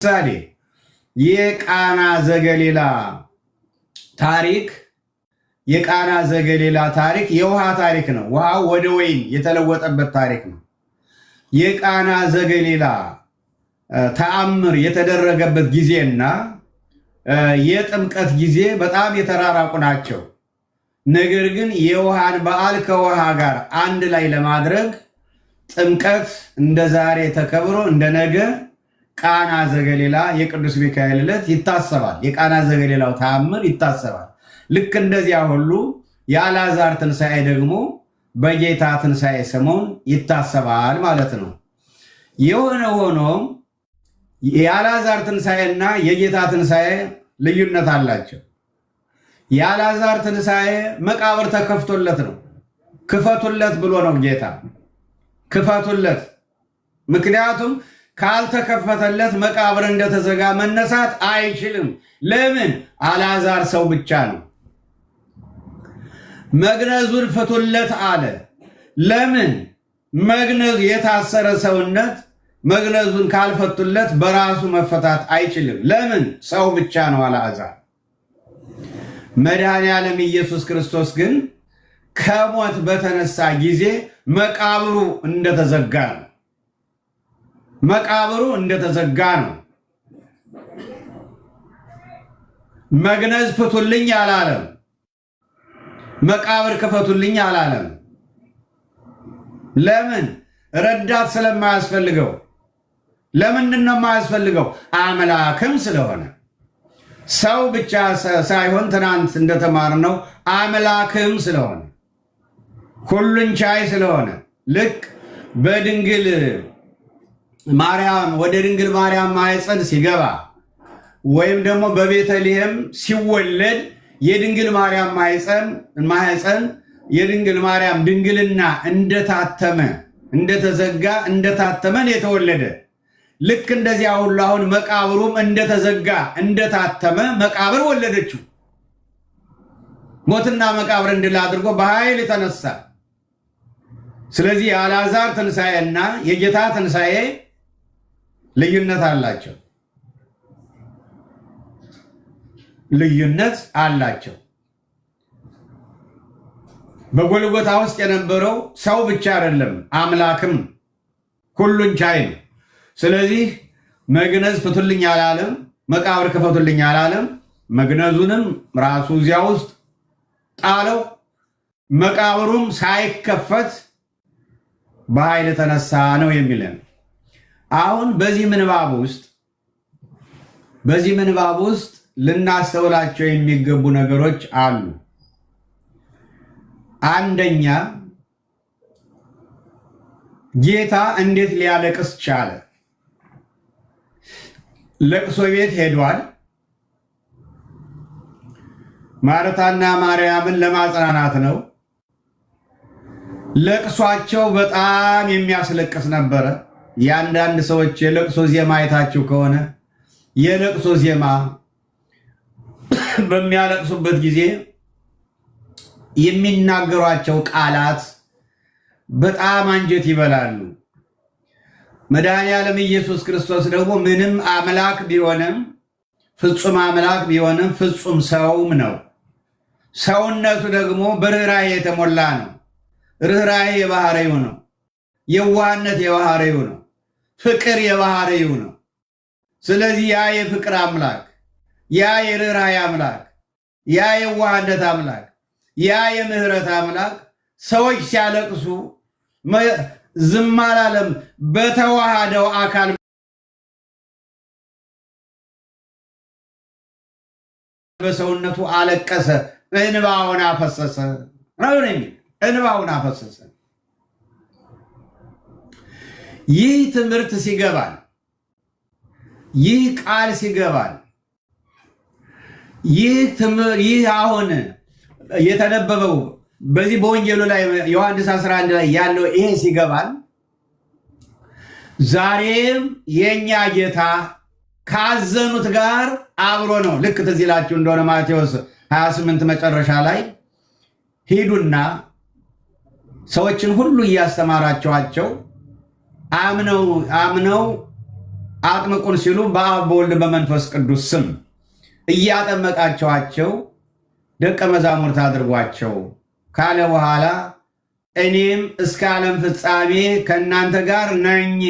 ምሳሌ የቃና ዘገሊላ ታሪክ የውሃ ታሪክ ነው። ውሃው ወደ ወይን የተለወጠበት ታሪክ ነው። የቃና ዘገሊላ ተአምር የተደረገበት ጊዜና የጥምቀት ጊዜ በጣም የተራራቁ ናቸው። ነገር ግን የውሃን በዓል ከውሃ ጋር አንድ ላይ ለማድረግ ጥምቀት እንደ ዛሬ ተከብሮ እንደ ነገ ቃና ዘገሊላ የቅዱስ ሚካኤል ዕለት ይታሰባል። የቃና ዘገሊላው ተአምር ይታሰባል። ልክ እንደዚያ ሁሉ የአልዓዛር ትንሣኤ ደግሞ በጌታ ትንሣኤ ሰሞን ይታሰባል ማለት ነው። የሆነ ሆኖ የአልዓዛር ትንሣኤና የጌታ ትንሣኤ ልዩነት አላቸው። የአልዓዛር ትንሣኤ መቃብር ተከፍቶለት ነው። ክፈቱለት ብሎ ነው ጌታ ክፈቱለት። ምክንያቱም ካልተከፈተለት መቃብር እንደተዘጋ መነሳት አይችልም። ለምን? አልዓዛር ሰው ብቻ ነው። መግነዙን ፍቱለት አለ። ለምን? መግነዙ የታሰረ ሰውነት መግነዙን ካልፈቱለት በራሱ መፈታት አይችልም። ለምን? ሰው ብቻ ነው አልዓዛር። መድኃኔ ዓለም ኢየሱስ ክርስቶስ ግን ከሞት በተነሳ ጊዜ መቃብሩ እንደተዘጋ ነው። መቃብሩ እንደተዘጋ ነው። መግነዝ ፍቱልኝ አላለም። መቃብር ክፈቱልኝ አላለም። ለምን? ረዳት ስለማያስፈልገው። ለምንድን ነው የማያስፈልገው? አምላክም ስለሆነ። ሰው ብቻ ሳይሆን ትናንት እንደተማርነው አምላክም ስለሆነ፣ ሁሉን ቻይ ስለሆነ ልክ በድንግል ማርያም ወደ ድንግል ማርያም ማኅፀን ሲገባ ወይም ደግሞ በቤተልሔም ሲወለድ የድንግል ማርያም ማኅፀን የድንግል ማርያም ድንግልና እንደታተመ እንደተዘጋ እንደታተመን የተወለደ ልክ እንደዚያ ሁሉ አሁን መቃብሩም እንደተዘጋ እንደታተመ መቃብር ወለደችው። ሞትና መቃብር እንድል አድርጎ በኃይል ተነሳ። ስለዚህ የአልዓዛር ትንሣኤና የጌታ ትንሣኤ ልዩነት አላቸው። ልዩነት አላቸው። በጎልጎታ ውስጥ የነበረው ሰው ብቻ አይደለም፣ አምላክም ሁሉን ቻይ ነው። ስለዚህ መግነዝ ፍቱልኝ አላለም፣ መቃብር ክፈቱልኝ አላለም። መግነዙንም ራሱ እዚያ ውስጥ ጣለው። መቃብሩም ሳይከፈት በኃይል ተነሳ ነው የሚለን። አሁን በዚህ ምንባብ ውስጥ ልናስተውላቸው የሚገቡ ነገሮች አሉ። አንደኛ፣ ጌታ እንዴት ሊያለቅስ ቻለ? ለቅሶ ቤት ሄዷል። ማርታና ማርያምን ለማጽናናት ነው። ለቅሷቸው በጣም የሚያስለቅስ ነበረ። የአንዳንድ ሰዎች የለቅሶ ዜማ አይታችሁ ከሆነ የለቅሶ ዜማ በሚያለቅሱበት ጊዜ የሚናገሯቸው ቃላት በጣም አንጀት ይበላሉ። መድኃኔ ዓለም ኢየሱስ ክርስቶስ ደግሞ ምንም አምላክ ቢሆንም ፍጹም አምላክ ቢሆንም ፍጹም ሰውም ነው። ሰውነቱ ደግሞ በርኅራኄ የተሞላ ነው። ርኅራኄ የባህሪው ነው። የዋህነት የባህሪው ነው። ፍቅር የባህሪው ነው። ስለዚህ ያ የፍቅር አምላክ፣ ያ የርኅራኄ አምላክ፣ ያ የዋህነት አምላክ፣ ያ የምህረት አምላክ ሰዎች ሲያለቅሱ ዝም አላለም። በተዋሃደው አካል በሰውነቱ አለቀሰ፣ እንባውን አፈሰሰ ነው የሚል። እንባውን አፈሰሰ። ይህ ትምህርት ሲገባል፣ ይህ ቃል ሲገባል፣ ይህ አሁን የተነበበው በዚህ በወንጌሉ ላይ ዮሐንስ 11 ላይ ያለው ይሄ ሲገባል፣ ዛሬም የኛ ጌታ ካዘኑት ጋር አብሮ ነው። ልክ ትዝ ይላችሁ እንደሆነ ማቴዎስ 28 መጨረሻ ላይ ሂዱና ሰዎችን ሁሉ እያስተማራቸዋቸው አምነው አጥምቁን ሲሉ በአብ በወልድ በመንፈስ ቅዱስ ስም እያጠመቃቸዋቸው ደቀ መዛሙርት አድርጓቸው ካለ በኋላ እኔም እስከ ዓለም ፍጻሜ ከእናንተ ጋር ነኝ፣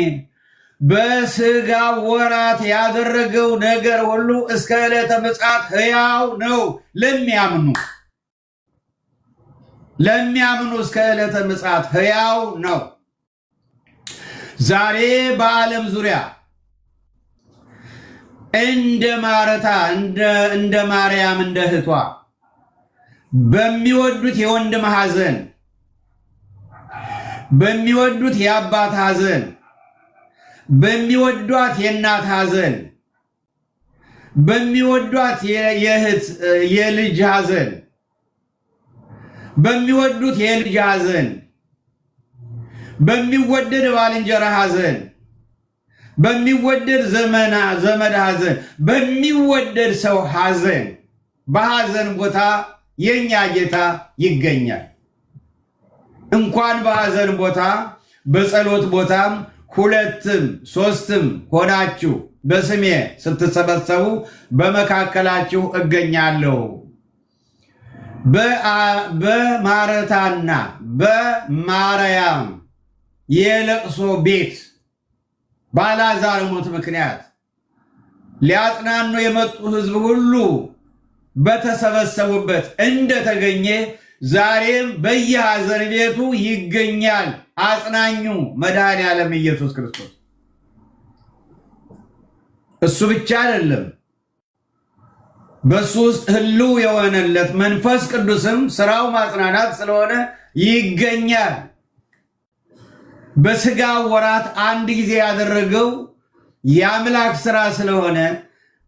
በሥጋ ወራት ያደረገው ነገር ሁሉ እስከ ዕለተ ምጽአት ሕያው ነው ለሚያምኑ እስከ ዕለተ ምጽአት ሕያው ነው። ዛሬ በዓለም ዙሪያ እንደ ማረታ እንደ ማርያም እንደ እህቷ በሚወዱት የወንድም ሐዘን፣ በሚወዱት የአባት ሐዘን፣ በሚወዷት የእናት ሐዘን፣ በሚወዷት የእህት የልጅ ሐዘን፣ በሚወዱት የልጅ ሐዘን፣ በሚወደድ ባልንጀራ ሐዘን፣ በሚወደድ ዘመድ ሐዘን፣ በሚወደድ ሰው ሐዘን፣ በሐዘን ቦታ የኛ ጌታ ይገኛል። እንኳን በሐዘን ቦታ በጸሎት ቦታም 2ም 3ም ሆናችሁ በስሜ ስትሰበሰቡ በመካከላችሁ እገኛለሁ። በማረታና በማርያም የለቅሶ ቤት በአልዓዛር ሞት ምክንያት ሊያጽናኑ የመጡ ሕዝብ ሁሉ በተሰበሰቡበት እንደተገኘ ዛሬም በየሐዘን ቤቱ ይገኛል አጽናኙ መድኃኔዓለም ኢየሱስ ክርስቶስ። እሱ ብቻ አይደለም፣ በሱ ውስጥ ሕልው የሆነለት መንፈስ ቅዱስም ስራው ማጽናናት ስለሆነ ይገኛል። በሥጋ ወራት አንድ ጊዜ ያደረገው የአምላክ ስራ ስለሆነ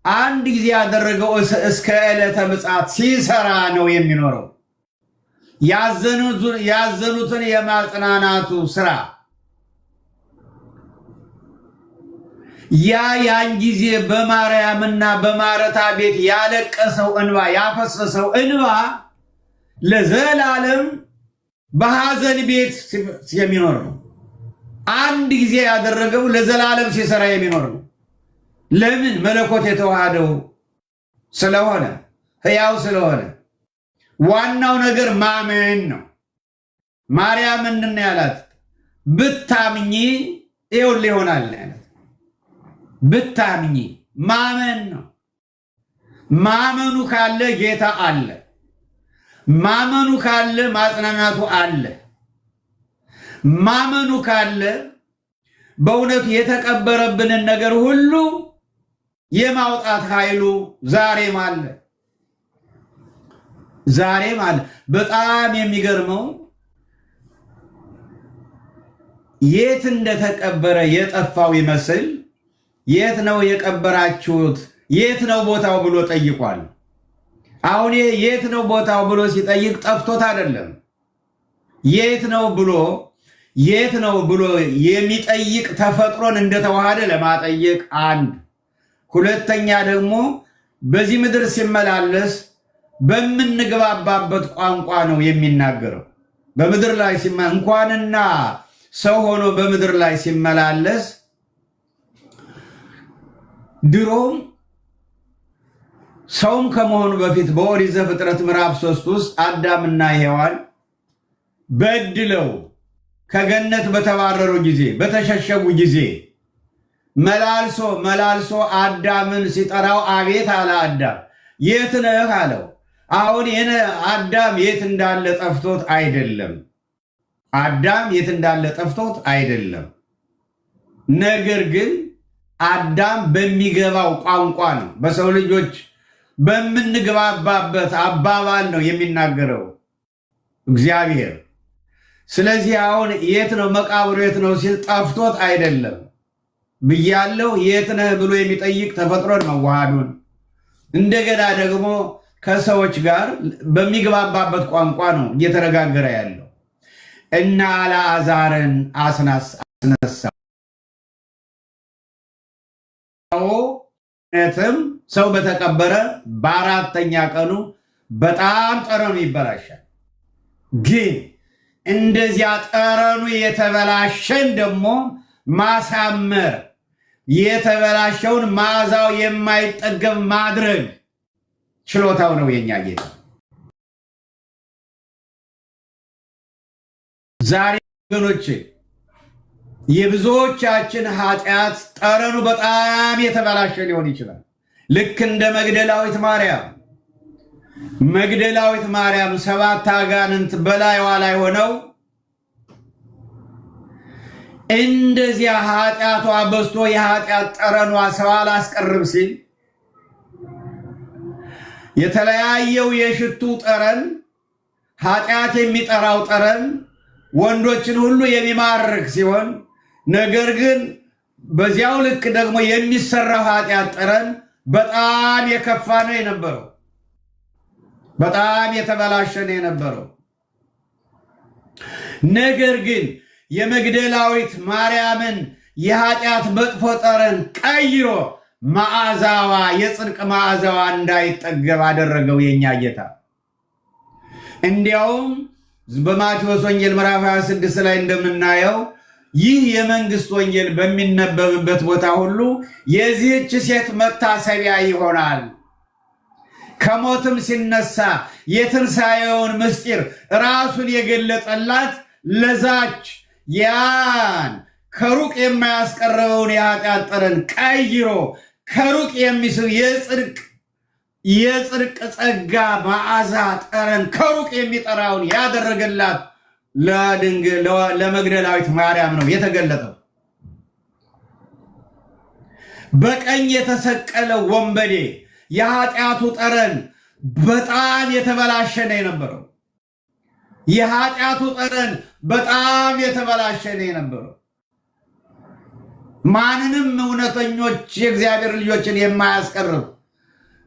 አንድ ጊዜ ያደረገው እስከ ዕለተ ምጽአት ሲሰራ ነው የሚኖረው። ያዘኑትን የማጽናናቱ ስራ ያን ጊዜ በማርያምና በማረታ ቤት ያለቀሰው እንባ ያፈሰሰው እንባ ለዘላለም በሐዘን ቤት የሚኖር ነው። አንድ ጊዜ ያደረገው ለዘላለም ሲሰራ የሚኖር ነው። ለምን? መለኮት የተዋሃደው ስለሆነ ሕያው ስለሆነ። ዋናው ነገር ማመን ነው። ማርያም ምንድን ነው ያላት? ብታምኚ ይኸውልህ ይሆናል ያላት። ብታምኚ ማመን ነው። ማመኑ ካለ ጌታ አለ። ማመኑ ካለ ማጽናናቱ አለ። ማመኑ ካለ በእውነቱ የተቀበረብንን ነገር ሁሉ የማውጣት ኃይሉ ዛሬም አለ። ዛሬም አለ። በጣም የሚገርመው የት እንደተቀበረ የጠፋው ይመስል የት ነው የቀበራችሁት? የት ነው ቦታው ብሎ ጠይቋል። አሁን የት ነው ቦታው ብሎ ሲጠይቅ ጠፍቶት አይደለም። የት ነው ብሎ የሚጠይቅ ተፈጥሮን እንደተዋሃደ ለማጠየቅ አንድ፣ ሁለተኛ ደግሞ በዚህ ምድር ሲመላለስ በምንግባባበት ቋንቋ ነው የሚናገረው። በምድር ላይ እንኳንና ሰው ሆኖ በምድር ላይ ሲመላለስ ድሮም ሰውም ከመሆኑ በፊት በኦሪት ዘፍጥረት ምዕራፍ 3 ውስጥ አዳምና ሔዋን በድለው ከገነት በተባረሩ ጊዜ በተሸሸጉ ጊዜ መላልሶ አዳምን ሲጠራው አቤት አለ። አዳም የት ነህ አለው። አሁን አዳም የት እንዳለ ጠፍቶት አይደለም። አዳም የት እንዳለ ጠፍቶት አይደለም። ነገር ግን አዳም በሚገባው ቋንቋ ነው፣ በሰው ልጆች በምንግባባበት አባባል ነው የሚናገረው እግዚአብሔር። ስለዚህ አሁን የት ነው መቃብሩ የት ነው ሲል ጠፍቶት አይደለም ብያለሁ። የት ነህ ብሎ የሚጠይቅ ተፈጥሮን መዋሃዱን እንደገና ደግሞ ከሰዎች ጋር በሚግባባበት ቋንቋ ነው እየተነጋገረ ያለው እና አልዓዛርን አስነሳ። እውነትም ሰው በተቀበረ በአራተኛ ቀኑ በጣም ጠረኑ ይበላሻል። ግን እንደዚያ ጠረኑ የተበላሸን ደግሞ ማሳመር የተበላሸውን መዓዛው የማይጠገብ ማድረግ ችሎታው ነው የኛ ጌታ። ዛሬ ወገኖቼ የብዙዎቻችን ኃጢአት ጠረኑ በጣም የተበላሸ ሊሆን ይችላል። ልክ እንደ መግደላዊት ማርያም 7 አጋንንት በላይዋ ላይ ሆነው እንደዚያ ኃጢአቷ በዝቶ የኃጢአት ጠረኗ ሰው አላስቀርብ ሲል የተለያየው የሽቱ ጠረን ኃጢአት የሚጠራው ጠረን ወንዶችን ሁሉ የሚማርክ ሲሆን ነገር ግን በዚያው ልክ ደግሞ የሚሰራው ኃጢአት ጠረን በጣም የከፋ ነው የነበረው። በጣም የተበላሸ ነው የነበረው። ነገር ግን የመግደላዊት ማርያምን የኃጢአት መጥፎ ጠረን ቀይሮ መዓዛዋ የጽድቅ መዓዛዋ እንዳይጠገብ አደረገው የኛ ጌታ። እንዲያውም በማቴዎስ ወንጌል ምዕራፍ 26 ላይ እንደምናየው ይህ የመንግስት ወንጌል በሚነበብበት ቦታ ሁሉ የዚህች ሴት መታሰቢያ ይሆናል። ከሞትም ሲነሳ የትንሣኤውን ምስጢር ራሱን የገለጠላት ለዛች ያን ከሩቅ የማያስቀረውን የኃጢአት ጠረን ቀይሮ ከሩቅ የሚስብ የጽድቅ ጸጋ መዓዛ ጠረን ከሩቅ የሚጠራውን ያደረገላት ለመግደላዊት ማርያም ነው የተገለጠው። በቀኝ የተሰቀለው ወንበዴ የኃጢአቱ ጠረን በጣም የተበላሸ ነው የነበረው። የኃጢአቱ ጠረን በጣም የተበላሸ ነው የነበረው። ማንንም እውነተኞች የእግዚአብሔር ልጆችን የማያስቀርብ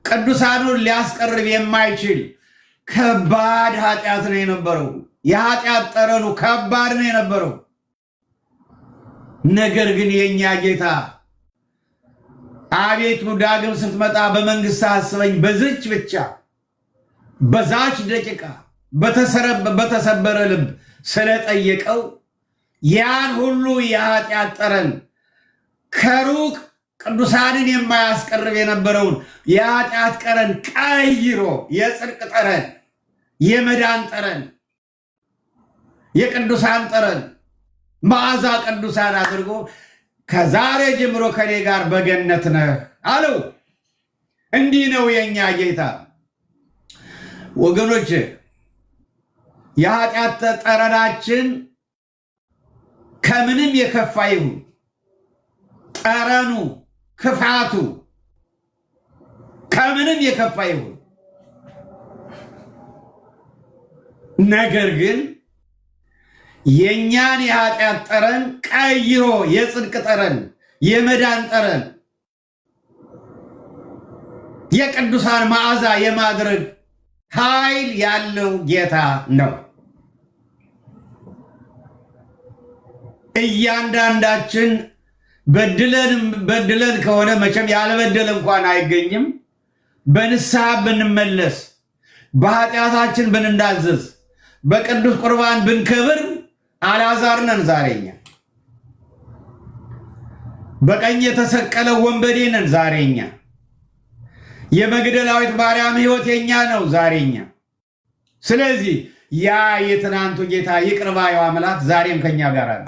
ቅዱሳኑን ሊያስቀርብ የማይችል ከባድ ኃጢአት ነው የነበረው። የኃጢአት ጠረኑ ከባድ ነው የነበረው። ነገር ግን የኛ ጌታ አቤቱ ዳግም ስትመጣ በመንግስት አስበኝ በዚች ብቻ በዛች ደቂቃ በተሰበረ ልብ ስለጠየቀው ያን ሁሉ የኃጢአት ጠረን ከሩቅ ቅዱሳንን የማያስቀርብ የነበረውን የኃጢአት ጠረን ቀይሮ የጽድቅ ጠረን፣ የመዳን ጠረን፣ የቅዱሳን ጠረን፣ መዓዛ ቅዱሳን አድርጎ ከዛሬ ጀምሮ ከኔ ጋር በገነት ነህ አለው። እንዲህ ነው የኛ ጌታ። ወገኖች የኃጢአት ጠረናችን ከምንም የከፋ ይሁን ጠረኑ ክፋቱ ከምንም የከፋ ይሁን፣ ነገር ግን የኛን የኃጢአት ጠረን ቀይሮ የጽድቅ ጠረን፣ የመዳን ጠረን፣ የቅዱሳን መዓዛ የማድረግ ኃይል ያለው ጌታ ነው። እያንዳንዳችን በድለን ከሆነ መቼም ያልበደለ እንኳን አይገኝም። በንስሐ ብንመለስ፣ በኃጢአታችን ብንዳዘዝ፣ በቅዱስ ቁርባን ብንከብር አልዓዛር ነን ዛሬኛ። በቀኝ የተሰቀለው ወንበዴ ነን ዛሬኛ። የመግደላዊት ማርያም ሕይወት የኛ ነው ዛሬኛ። ስለዚህ ያ የትናንቱ ጌታ ይቅር ባዩ አምላክ ዛሬም ከኛ ጋር አለ።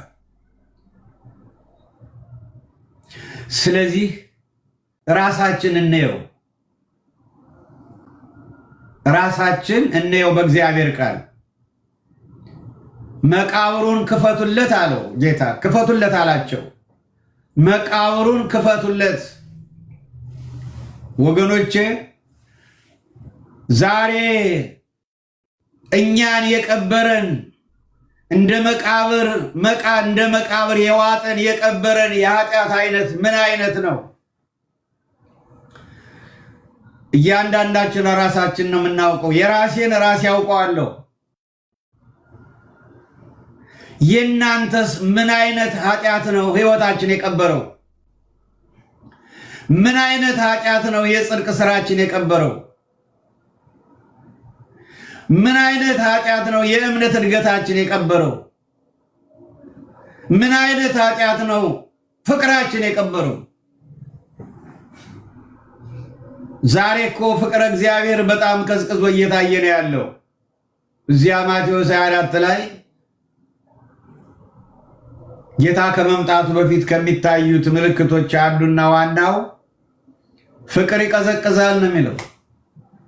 ስለዚህ ራሳችን እንየው በእግዚአብሔር ቃል። መቃብሩን ክፈቱለት አለው ጌታ። ክፈቱለት አላቸው። መቃብሩን ክፈቱለት። ወገኖቼ ዛሬ እኛን የቀበረን እንደ መቃብር የዋጠን የቀበረን የኃጢአት አይነት ምን አይነት ነው? እያንዳንዳችን ራሳችን ነው የምናውቀው። የራሴን ራሴ ያውቀዋለሁ። የእናንተስ ምን አይነት ኃጢአት ነው ህይወታችን የቀበረው? ምን አይነት ኃጢአት ነው የጽድቅ ስራችን የቀበረው? ምን አይነት ኃጢአት ነው የእምነት እድገታችን የቀበረው? ምን አይነት ኃጢአት ነው ፍቅራችን የቀበረው? ዛሬ እኮ ፍቅረ እግዚአብሔር በጣም ቀዝቅዞ እየታየ ነው ያለው። እዚያ ማቴዎስ 24 ላይ ጌታ ከመምጣቱ በፊት ከሚታዩት ምልክቶች አንዱና ዋናው ፍቅር ይቀዘቅዛል ነው የሚለው።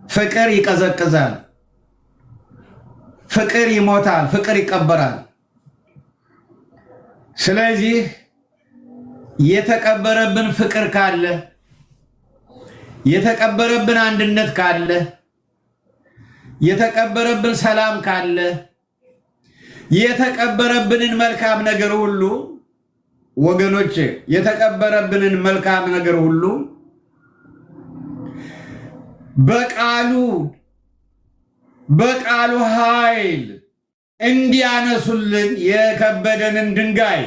ፍቅር ይቀዘቅዛል፣ ፍቅር ይሞታል፣ ፍቅር ይቀበራል። ስለዚህ የተቀበረብን ፍቅር ካለ፣ የተቀበረብን አንድነት ካለ፣ የተቀበረብን ሰላም ካለ፣ የተቀበረብንን መልካም ነገር ሁሉ ወገኖች፣ የተቀበረብንን መልካም ነገር ሁሉ በቃሉ ኃይል እንዲያነሱልን የከበደንን ድንጋይ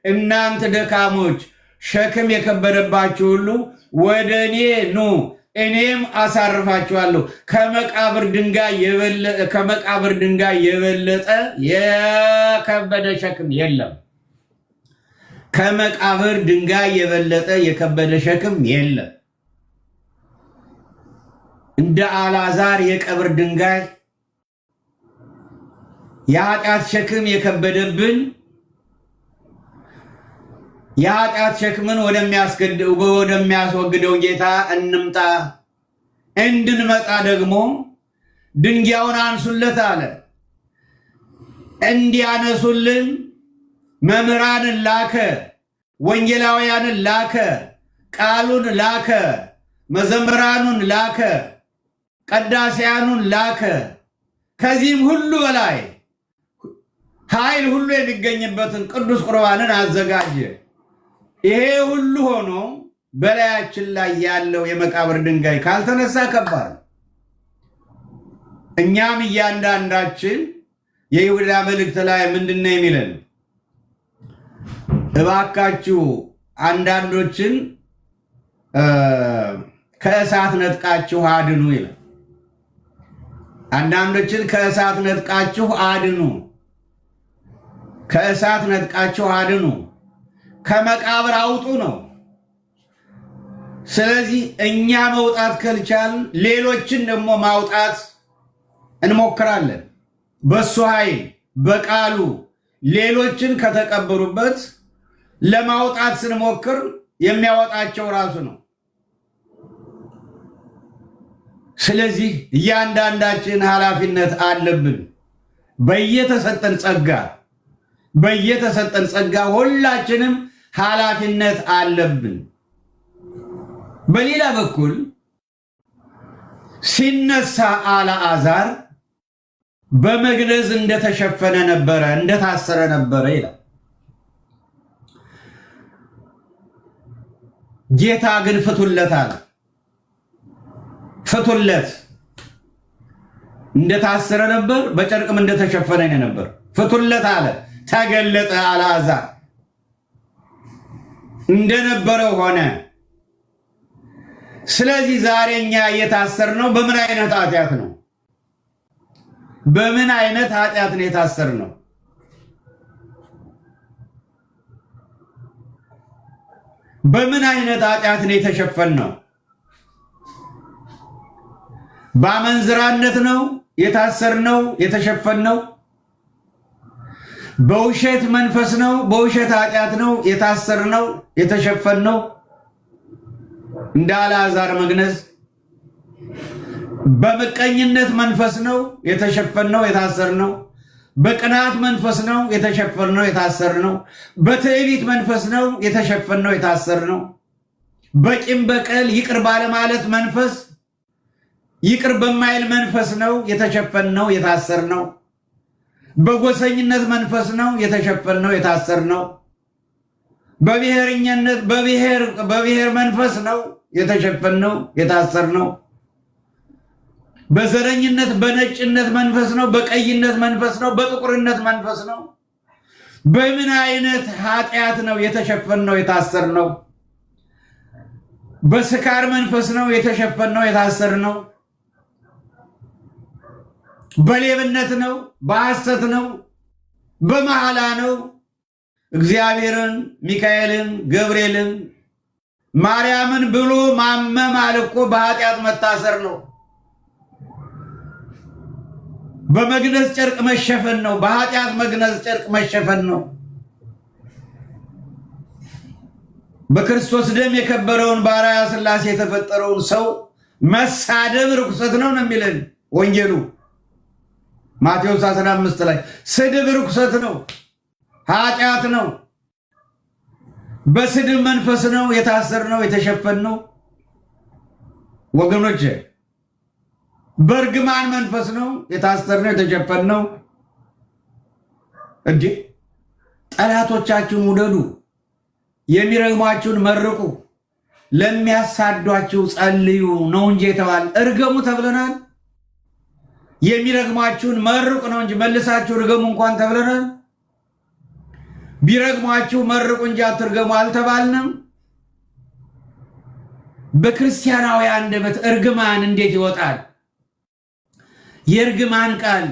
እናንተ ደካሞች ሸክም የከበደባችሁ ሁሉ ወደ እኔ ኑ እኔም አሳርፋችኋለሁ። ከመቃብር ድንጋይ የበለጠ የከበደ ሸክም የለም። ከመቃብር ድንጋይ የበለጠ የከበደ ሸክም የለም። እንደ አልዓዛር የቀብር ድንጋይ የኃጢአት ሸክም የከበደብን የኃጢአት ሸክምን ወደሚያስወግደው ጌታ እንምጣ። እንድንመጣ ደግሞ ድንጋዩን አንሱለት አለ። እንዲያነሱልን መምህራንን ላከ፣ ወንጌላውያንን ላከ፣ ቃሉን ላከ፣ መዘምራኑን ላከ፣ ቀዳሲያኑን ላከ። ከዚህም ሁሉ በላይ ኃይል ሁሉ የሚገኝበትን ቅዱስ ቁርባንን አዘጋጀ። ይሄ ሁሉ ሆኖ በላያችን ላይ ያለው የመቃብር ድንጋይ ካልተነሳ ከባድ ነው። እኛም እያንዳንዳችን የይሁዳ መልእክት ላይ ምንድነው የሚለን? እባካችሁ አንዳንዶችን ከእሳት ነጥቃችሁ አድኑ ይላል። አንዳንዶችን ከእሳት ነጥቃችሁ አድኑ፣ ከእሳት ነጥቃችሁ አድኑ፣ ከመቃብር አውጡ ነው። ስለዚህ እኛ መውጣት ከልቻልን ሌሎችን ደግሞ ማውጣት እንሞክራለን። በሱ ኃይል በቃሉ ሌሎችን ከተቀበሩበት ለማውጣት ስንሞክር የሚያወጣቸው ራሱ ነው። ስለዚህ እያንዳንዳችን ኃላፊነት አለብን። በየተሰጠን ጸጋ ሁላችንም ኃላፊነት አለብን። በሌላ በኩል ሲነሳ አልዓዛር በመግነዝ እንደተሸፈነ ነበረ፣ እንደታሰረ ነበረ ይላል። ጌታ ግን ፍቱለት አለ። ፍቱለት። እንደታሰረ ነበር፣ በጨርቅም እንደተሸፈነ ነበር። ፍቱለት አለ። ተገለጠ። አልዓዛር እንደነበረው ሆነ። ስለዚህ ዛሬ እኛ የታሰርነው በምን አይነት ኃጢአት ነው? በምን አይነት ኃጢአት ነው የታሰርነው? በምን አይነት ኃጢአት ነው የተሸፈነው? በአመንዝራነት ነው የታሰርነው የተሸፈነው? በውሸት መንፈስ ነው፣ በውሸት ኃጢአት ነው የታሰርነው የተሸፈነው? እንደ አልዓዛር መግነዝ በምቀኝነት መንፈስ ነው የተሸፈነው የታሰርነው? በቅናት መንፈስ ነው የተሸፈነው የታሰርነው? በትዕቢት መንፈስ ነው የተሸፈነው የታሰርነው? በቂም በቀል ይቅር ባለማለት መንፈስ ይቅር በማይል መንፈስ ነው የተሸፈነው የታሰርነው? በጎሰኝነት መንፈስ ነው የተሸፈነው የታሰርነው? በብሔርኛነት በብሔር መንፈስ ነው የተሸፈነው የታሰርነው? በዘረኝነት በነጭነት መንፈስ ነው? በቀይነት መንፈስ ነው? በጥቁርነት መንፈስ ነው? በምን አይነት ኃጢአት ነው የተሸፈነው የታሰርነው? በስካር መንፈስ ነው የተሸፈነው የታሰርነው? በሌብነት ነው? በሐሰት ነው? በመሐላ ነው? እግዚአብሔርን፣ ሚካኤልን፣ ገብርኤልን ማርያምን ብሎ ማመማል እኮ በኃጢአት መታሰር ነው። በመግነዝ ጨርቅ መሸፈን ነው። በኃጢአት መግነዝ ጨርቅ መሸፈን ነው። በክርስቶስ ደም የከበረውን በአርአያ ሥላሴ የተፈጠረውን ሰው መሳደብ ርኩሰት ነው ነው የሚለን ወንጌሉ ማቴዎስ 15 ላይ። ስድብ ርኩሰት ነው፣ ኃጢአት ነው። በስድብ መንፈስ ነው የታሰርነው የተሸፈንነው ወገኖች። በእርግማን መንፈስ ነው የታሰርነው የተሸፈንነው። እንዴ ጠላቶቻችሁን ውደዱ፣ የሚረግሟችሁን መርቁ፣ ለሚያሳዷችሁ ጸልዩ ነው እንጂ የተባለ እርገሙ ተብለናል። የሚረግሟችሁን መርቁ ነው እንጂ መልሳችሁ እርገሙ እንኳን ተብለናል። ቢረግሟችሁ መርቁ እንጂ አትርገሙ አልተባልንም። በክርስቲያናዊ አንደበት እርግማን እንዴት ይወጣል? የእርግማን ቃል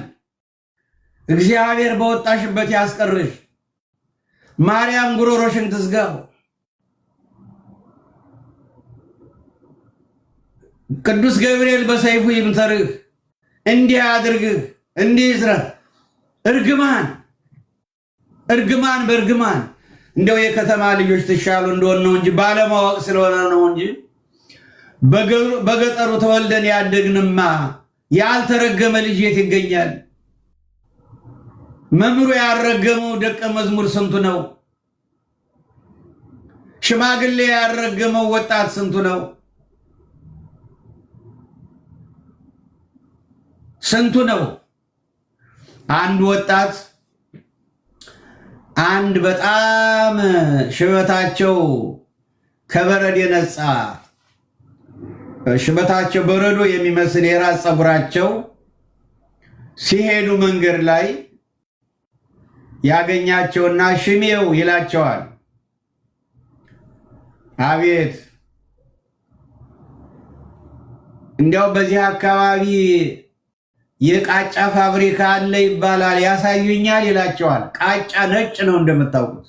እግዚአብሔር በወጣሽበት ያስቀርሽ፣ ማርያም ጉሮሮሽን ትዝጋው፣ ቅዱስ ገብርኤል በሰይፉ ይምተርህ፣ እንዲህ አድርግህ፣ እንዲህ ይስራህ። እርግማን በእርግማን እንደው የከተማ ልጆች ትሻሉ እንደሆነ ነው እንጂ ባለማወቅ ስለሆነ ነው እንጂ በገጠሩ ተወልደን ያደግንማ ያልተረገመ ልጅ የት ይገኛል? መምህሩ ያረገመው ደቀ መዝሙር ስንቱ ነው? ሽማግሌ ያረገመው ወጣት ስንቱ ነው? ስንቱ ነው? አንድ ወጣት አንድ በጣም ሽበታቸው ከበረድ የነጻ ሽበታቸው በረዶ የሚመስል የራስ ፀጉራቸው ሲሄዱ መንገድ ላይ ያገኛቸውና ሽሜው ይላቸዋል። አቤት እንዲያው በዚህ አካባቢ የቃጫ ፋብሪካ አለ ይባላል፣ ያሳዩኛል ይላቸዋል። ቃጫ ነጭ ነው እንደምታውቁት፣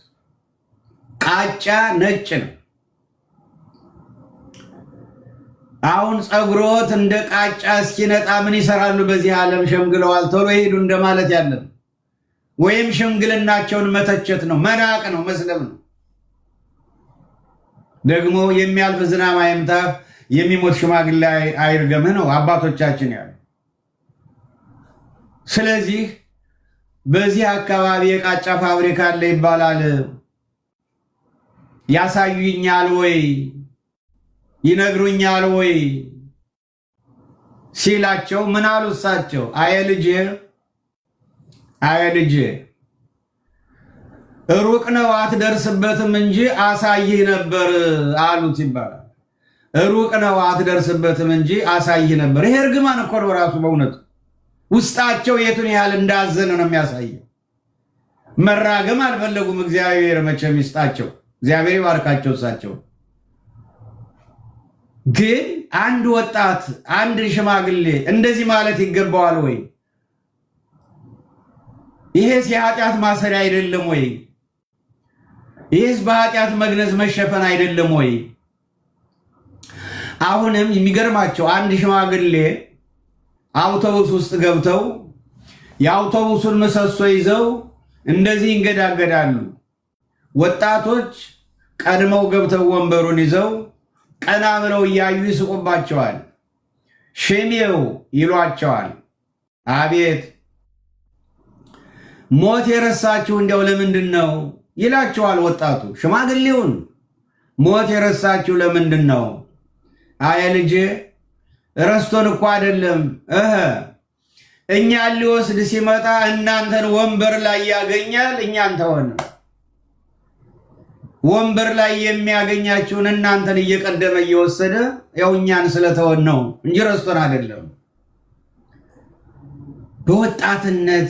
ቃጫ ነጭ ነው። አሁን ፀጉሮት እንደ ቃጫ እስኪነጣ ምን ይሰራሉ? በዚህ ዓለም ሸምግለዋል፣ ቶሎ ሄዱ እንደማለት ያለን። ወይም ሽምግልናቸውን መተቸት ነው፣ መናቅ ነው፣ መስለም ነው። ደግሞ የሚያልፍ ዝናብ አይምታህ፣ የሚሞት ሽማግሌ አይርገምህ ነው አባቶቻችን ያሉ። ስለዚህ በዚህ አካባቢ የቃጫ ፋብሪካ አለ ይባላል፣ ያሳዩኛል ወይ ይነግሩኛል ወይ ሲላቸው ምን አሉ እሳቸው? አየ ልጄ ሩቅ ነው አትደርስበትም እንጂ አሳይህ ነበር አሉት ይባላል። ሩቅ ነው አትደርስበትም እንጂ አሳይህ ነበር። ይሄ እርግማን እኮ ነው ራሱ። በእውነቱ ውስጣቸው የቱን ያህል እንዳዘነ ነው የሚያሳየው። መራገም አልፈለጉም። እግዚአብሔር መቼም ይስጣቸው፣ እግዚአብሔር ይባርካቸው እሳቸው። ግን አንድ ወጣት አንድ ሽማግሌ እንደዚህ ማለት ይገባዋል ወይ? ይሄስ የኃጢአት ማሰሪያ አይደለም ወይ? ይሄስ በኃጢአት መግነዝ መሸፈን አይደለም ወይ? አሁንም የሚገርማቸው አንድ ሽማግሌ አውቶቡስ ውስጥ ገብተው የአውቶቡሱን ምሰሶ ይዘው እንደዚህ ይንገዳገዳሉ። ወጣቶች ቀድመው ገብተው ወንበሩን ይዘው ቀና ብለው እያዩ ይስቁባቸዋል። ሽሜው ይሏቸዋል። አቤት ሞት የረሳችሁ እንዲያው ለምንድን ነው ይላቸዋል። ወጣቱ ሽማግሌውን ሞት የረሳችሁ ለምንድን ነው? አየ ልጄ ረስቶን እኮ አይደለም፣ እኛን ሊወስድ ሲመጣ እናንተን ወንበር ላይ ያገኛል፣ እኛን ተወን። ወንበር ላይ የሚያገኛችሁን እናንተን እየቀደመ እየወሰደ ያው እኛን ስለተወን ነው እንጂ ረስቶን አይደለም። በወጣትነት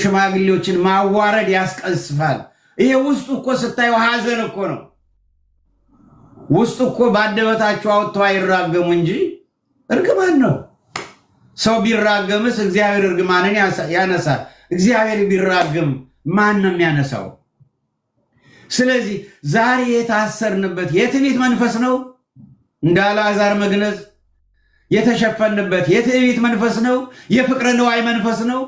ሽማግሌዎችን ማዋረድ ያስቀስፋል። ይሄ ውስጡ እኮ ስታየው ሐዘን እኮ ነው። ውስጡ እኮ በአንደበታቸው አውጥተው አይራገሙ እንጂ እርግማን ነው። ሰው ቢራገምስ እግዚአብሔር እርግማንን ያነሳል። እግዚአብሔር ቢራገም ማን ነው የሚያነሳው? ስለዚህ ዛሬ የታሰርንበት የትዕቢት መንፈስ ነው። እንደ አልዓዛር መግነዝ የተሸፈንበት የትዕቢት መንፈስ ነው። የፍቅረ ነዋይ መንፈስ ነው።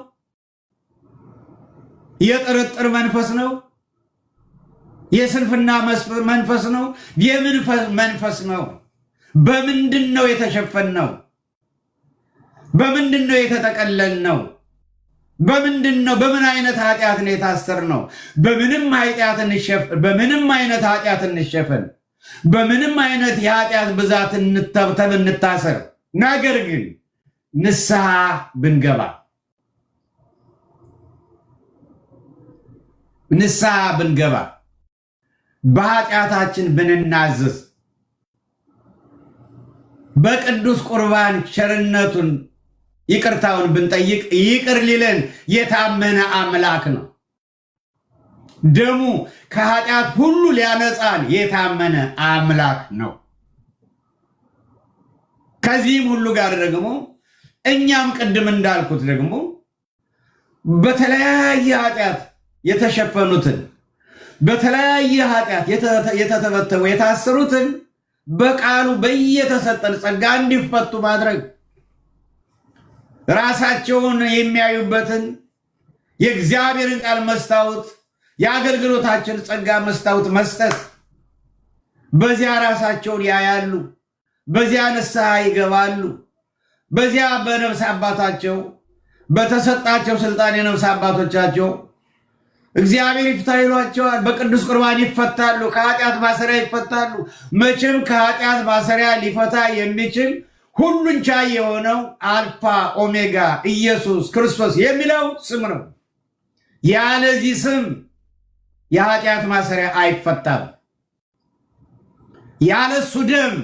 የጥርጥር መንፈስ ነው። የስንፍና መንፈስ ነው። የምን መንፈስ ነው? በምንድን ነው የተሸፈንነው? በምንድን ነው የተጠቀለልነው? በምንድን ነው? በምን አይነት ኃጢአት ነው የታሰርነው? በምንም አይነት ኃጢአት እንሸፈን፣ በምንም አይነት የኃጢአት ብዛት እንታሰር። ነገር ግን ንስሐ ብንገባ በኃጢአታችን ብንናዘዝ በቅዱስ ቁርባን ቸርነቱን ይቅርታውን ብንጠይቅ ይቅር ሊለን የታመነ አምላክ ነው። ደሙ ከኃጢአት ሁሉ ሊያነጻን የታመነ አምላክ ነው። ከዚህም ሁሉ ጋር ደግሞ እኛም ቅድም እንዳልኩት ደግሞ በተለያየ ኃጢአት የተሸፈኑትን በተለያየ ኃጢአት የተተበተቡ የታሰሩትን በቃሉ በየተሰጠን ጸጋ እንዲፈቱ ማድረግ፣ ራሳቸውን የሚያዩበትን የእግዚአብሔርን ቃል መስታወት፣ የአገልግሎታችን ጸጋ መስታወት መስጠት። በዚያ ራሳቸውን ያያሉ፣ በዚያ ንስሐ ይገባሉ። በዚያ በነፍስ አባታቸው በተሰጣቸው ስልጣን የነፍስ አባቶቻቸው እግዚአብሔር ይፍታ ይሏቸዋል። በቅዱስ ቁርባን ይፈታሉ፣ ከኃጢአት ማሰሪያ ይፈታሉ። መቼም ከኃጢአት ማሰሪያ ሊፈታ የሚችል ሁሉን ቻይ የሆነው አልፋ ኦሜጋ ኢየሱስ ክርስቶስ የሚለው ስም ነው። ያለዚህ ስም የኃጢአት ማሰሪያ አይፈታም። ያለሱ ደም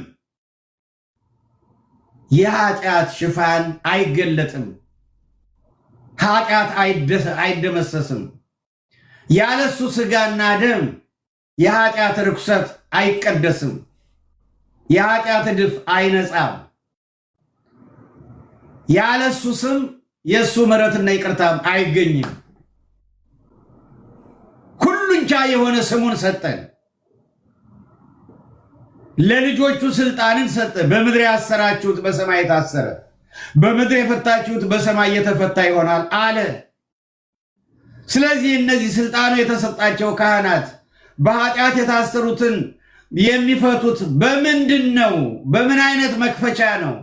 የኃጢአት ሽፋን አይገለጥም፣ ኃጢአት አይደመሰስም። ያለሱ ስጋና ደም የኃጢአት ርኩሰት አይቀደስም፣ የኃጢአት እድፍ አይነጻም። ያለሱ ስም የእሱ ምሕረትና ይቅርታም አይገኝም። ሁሉን ቻይ የሆነ ስሙን ሰጠን፣ ለልጆቹ ስልጣንን ሰጠ። በምድር ያሰራችሁት በሰማይ የታሰረ፣ በምድር የፈታችሁት በሰማይ የተፈታ ይሆናል አለ። ስለዚህ እነዚህ ስልጣኑ የተሰጣቸው ካህናት በኃጢአት የታሰሩትን የሚፈቱት በምንድን ነው? በምን አይነት መክፈቻ ነው?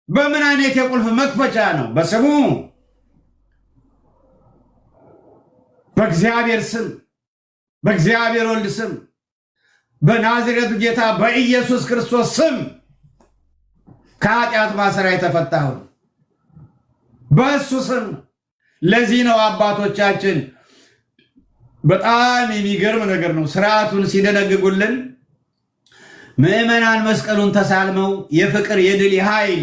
በምን አይነት የቁልፍ መክፈቻ ነው? በስሙ በእግዚአብሔር ስም፣ በእግዚአብሔር ወልድ ስም፣ በናዝሬቱ ጌታ በኢየሱስ ክርስቶስ ስም ከኃጢአት ማሰሪያ የተፈታሁን በእሱ ስም። ለዚህ ነው አባቶቻችን በጣም የሚገርም ነገር ነው ስርዓቱን ሲደነግጉልን ምዕመናን መስቀሉን ተሳልመው የፍቅር የድል የኃይል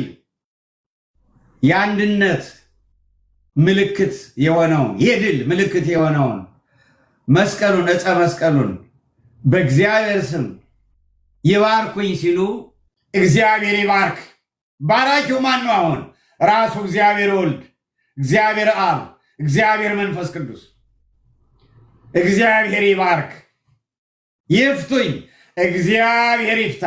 የአንድነት ምልክት የሆነውን የድል ምልክት የሆነውን መስቀሉን ዕፀ መስቀሉን በእግዚአብሔር ስም ይባርኩኝ ሲሉ እግዚአብሔር ይባርክ። ባራኪው ማን ነው? አሁን ራሱ እግዚአብሔር ወልድ፣ እግዚአብሔር አብ፣ እግዚአብሔር መንፈስ ቅዱስ። እግዚአብሔር ይባርክ። ይፍቱኝ፣ እግዚአብሔር ይፍታ።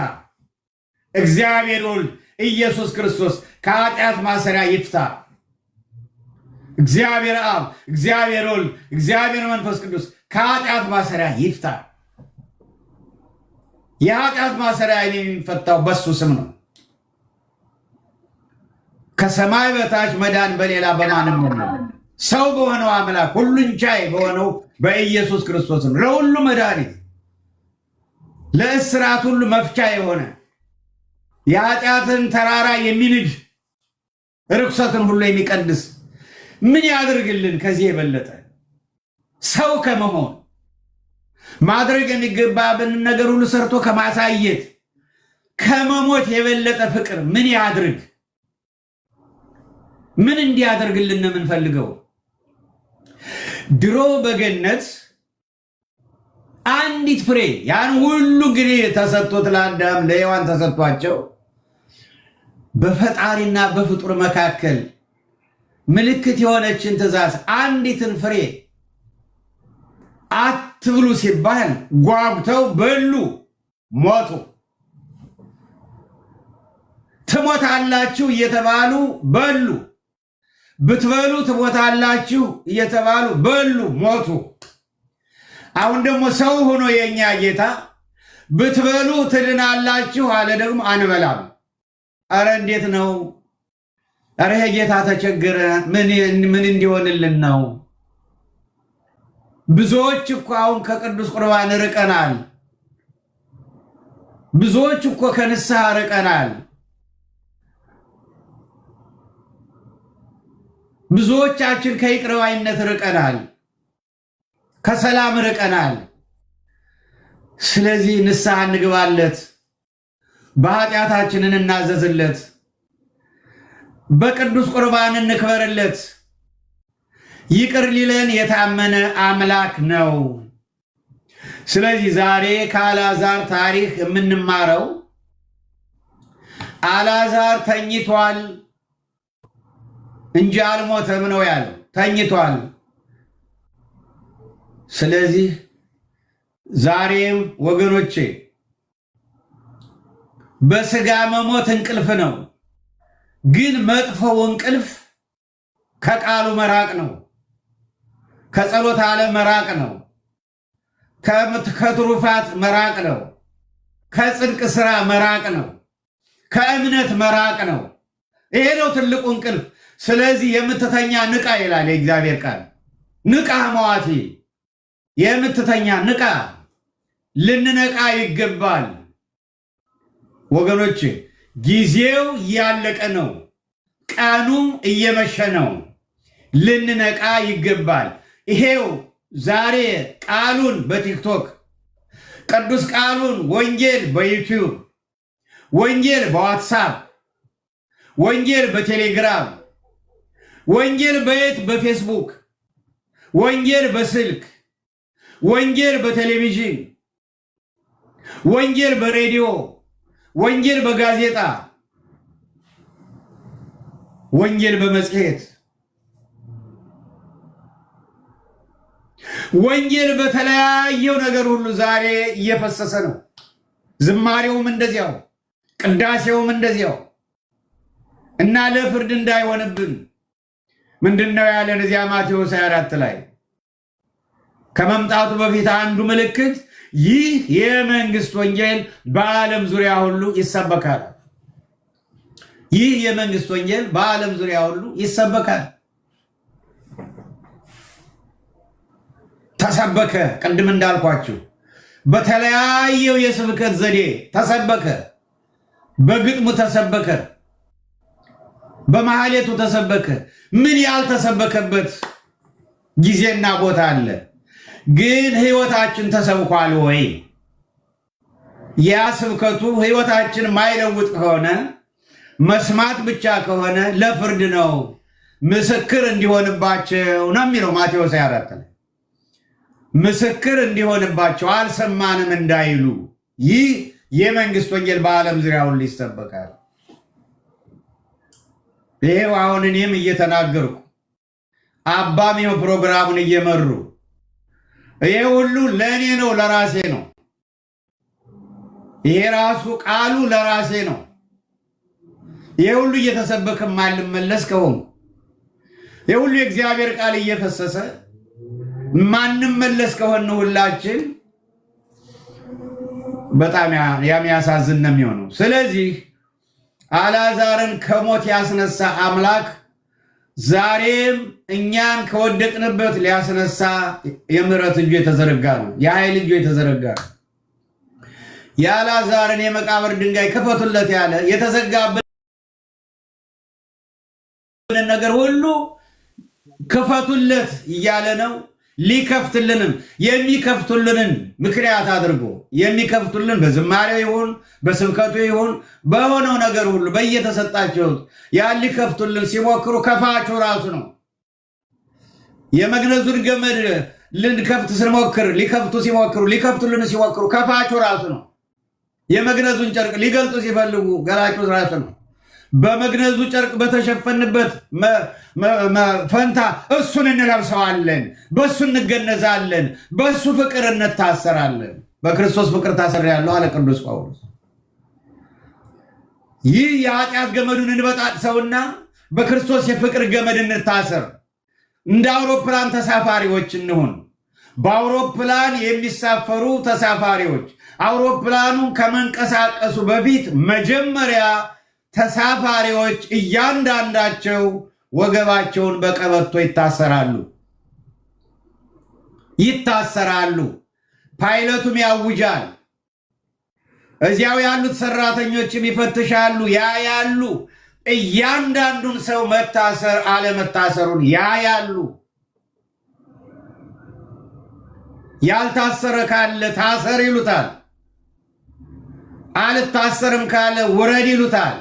እግዚአብሔር ወልድ ኢየሱስ ክርስቶስ ከኃጢአት ማሰሪያ ይፍታ። እግዚአብሔር አብ፣ እግዚአብሔር ወልድ፣ እግዚአብሔር መንፈስ ቅዱስ ከኃጢአት ማሰሪያ ይፍታ። የኃጢአት ማሰሪያ የሚፈታው በሱ ስም ነው። ከሰማይ በታች መዳን በሌላ በማንም ነው። ሰው በሆነው አምላክ ሁሉን ቻይ በሆነው በኢየሱስ ክርስቶስ ነው ለሁሉ መድኃኒት፣ ለእስራት ሁሉ መፍቻ የሆነ የኃጢአትን ተራራ የሚንድ ርኩሰትን ሁሉ የሚቀድስ ምን ያድርግልን? ከዚህ የበለጠ ሰው ከመሆን ማድረግ የሚገባብን ነገር ሁሉ ሰርቶ ከማሳየት ከመሞት የበለጠ ፍቅር ምን ያድርግ? ምን እንዲያደርግልን ነው የምንፈልገው? ድሮ በገነት አንዲት ፍሬ ያን ሁሉ እንግዲህ ተሰጥቶት ለአዳም ለሔዋን ተሰጥቷቸው በፈጣሪና በፍጡር መካከል ምልክት የሆነችን ትእዛዝ አንዲትን ፍሬ አትብሉ ሲባል ጓጉተው በሉ፣ ሞቱ። ትሞታላችሁ እየተባሉ በሉ። ብትበሉ ትሞታላችሁ እየተባሉ በሉ፣ ሞቱ። አሁን ደግሞ ሰው ሆኖ የኛ ጌታ ብትበሉ ትድናላችሁ አለ። ደግሞ አንበላም። አረ እንዴት ነው? አረ ጌታ ተቸገረ። ምን እንዲሆንልን ነው? ብዙዎች እኮ አሁን ከቅዱስ ቁርባን ርቀናል። ብዙዎች እኮ ከንስሐ ርቀናል። ብዙዎቻችን ከይቅር ባይነት ርቀናል፣ ከሰላም ርቀናል። ስለዚህ ንስሐ እንግባለት፣ በኃጢአታችንን እናዘዝለት፣ በቅዱስ ቁርባን እንክበርለት። ይቅር ሊለን የታመነ አምላክ ነው። ስለዚህ ዛሬ ከአልዓዛር ታሪክ የምንማረው አልዓዛር ተኝቷል እንጂ አልሞተም ነው ያለው። ተኝቷል። ስለዚህ ዛሬም ወገኖቼ በስጋ መሞት እንቅልፍ ነው፣ ግን መጥፎው እንቅልፍ ከቃሉ መራቅ ነው፣ ከጸሎት ዓለም መራቅ ነው፣ ከትሩፋት መራቅ ነው፣ ከጽድቅ ሥራ መራቅ ነው፣ ከእምነት መራቅ ነው። ይሄ ነው ትልቁ እንቅልፍ። ስለዚህ የምትተኛ ንቃ ይላል የእግዚአብሔር ቃል። ንቃ መዋቲ፣ የምትተኛ ንቃ። ልንነቃ ይገባል ወገኖች። ጊዜው እያለቀ ነው፣ ቀኑ እየመሸ ነው። ልንነቃ ይገባል። ይሄው ዛሬ ቃሉን በቲክቶክ ቅዱስ ቃሉን ወንጌል በዩቲዩብ ወንጌል በዋትሳፕ ወንጌል በቴሌግራም ወንጌል በየት በፌስቡክ ወንጌል በስልክ ወንጌል በቴሌቪዥን ወንጌል በሬዲዮ ወንጌል በጋዜጣ ወንጌል በመጽሔት ወንጌል በተለያየው ነገር ሁሉ ዛሬ እየፈሰሰ ነው። ዝማሬውም እንደዚያው፣ ቅዳሴውም እንደዚያው እና ለፍርድ እንዳይሆንብን ምንድነው ያለን እዚያ ማቴዎስ 24 ላይ ከመምጣቱ በፊት አንዱ ምልክት ይህ የመንግስት ወንጌል በዓለም ዙሪያ ሁሉ ይሰበካል። ይህ የመንግስት ወንጌል በዓለም ዙሪያ ሁሉ ይሰበካል። ተሰበከ። ቅድም እንዳልኳችሁ በተለያየው የስብከት ዘዴ ተሰበከ። በግጥሙ ተሰበከ፣ በማህሌቱ ተሰበከ። ምን ያልተሰበከበት ጊዜና ቦታ አለ? ግን ህይወታችን ተሰብኳል ወይ? ያ ስብከቱ ህይወታችን ማይለውጥ ከሆነ መስማት ብቻ ከሆነ ለፍርድ ነው፣ ምስክር እንዲሆንባቸው ነው የሚለው ማቴዎስ 24 ላይ። ምስክር እንዲሆንባቸው አልሰማንም እንዳይሉ ይህ የመንግስት ወንጌል በዓለም ዙሪያ ሁሉ ይሰበካል። ይሄው አሁን እኔም እየተናገርኩ አባም ይሄው ፕሮግራሙን እየመሩ ይሄ ሁሉ ለእኔ ነው፣ ለራሴ ነው። ይሄ ራሱ ቃሉ ለራሴ ነው። ይሄ ሁሉ እየተሰበከ ማልመለስ ከሆነ ይሄ ሁሉ የእግዚአብሔር ቃል እየፈሰሰ ማንመለስ ከሆነ ሁላችን በጣም የሚያሳዝን ነው የሚሆነው። ስለዚህ አልዓዛርን ከሞት ያስነሳ አምላክ ዛሬም እኛን ከወደቅንበት ሊያስነሳ የምሕረት እጁ የተዘረጋ ነው፣ የኃይል እጁ የተዘረጋ ነው። የአልዓዛርን የመቃብር ድንጋይ ክፈቱለት ያለ የተዘጋብን ነገር ሁሉ ክፈቱለት እያለ ነው። ሊከፍትልንም የሚከፍቱልንን ምክንያት አድርጎ የሚከፍቱልን በዝማሬው ይሁን በስብከቱ ይሁን በሆነው ነገር ሁሉ በየተሰጣቸው ያን ሊከፍቱልን ሲሞክሩ ከፋቹ ራሱ ነው። የመግነዙን ገመድ ልንከፍት ስንሞክር ሊከፍቱ ሲሞክሩ ሊከፍቱልን ሲሞክሩ ከፋቹ ራሱ ነው። የመግነዙን ጨርቅ ሊገልጡ ሲፈልጉ ገላጩ ራሱ ነው። በመግነዙ ጨርቅ በተሸፈንበት ፈንታ እሱን እንለብሰዋለን፣ በእሱ እንገነዛለን፣ በእሱ ፍቅር እንታሰራለን። በክርስቶስ ፍቅር ታስሬአለሁ አለ ቅዱስ ጳውሎስ። ይህ የኃጢአት ገመዱን እንበጣጥሰውና በክርስቶስ የፍቅር ገመድ እንታሰር። እንደ አውሮፕላን ተሳፋሪዎች እንሁን። በአውሮፕላን የሚሳፈሩ ተሳፋሪዎች አውሮፕላኑ ከመንቀሳቀሱ በፊት መጀመሪያ ተሳፋሪዎች እያንዳንዳቸው ወገባቸውን በቀበቶ ይታሰራሉ። ፓይለቱም ያውጃል። እዚያው ያሉት ሰራተኞችም ይፈትሻሉ፣ ያያሉ። እያንዳንዱን ሰው መታሰር አለመታሰሩን ያያሉ። ያልታሰረ ካለ ታሰር ይሉታል። አልታሰርም ካለ ውረድ ይሉታል።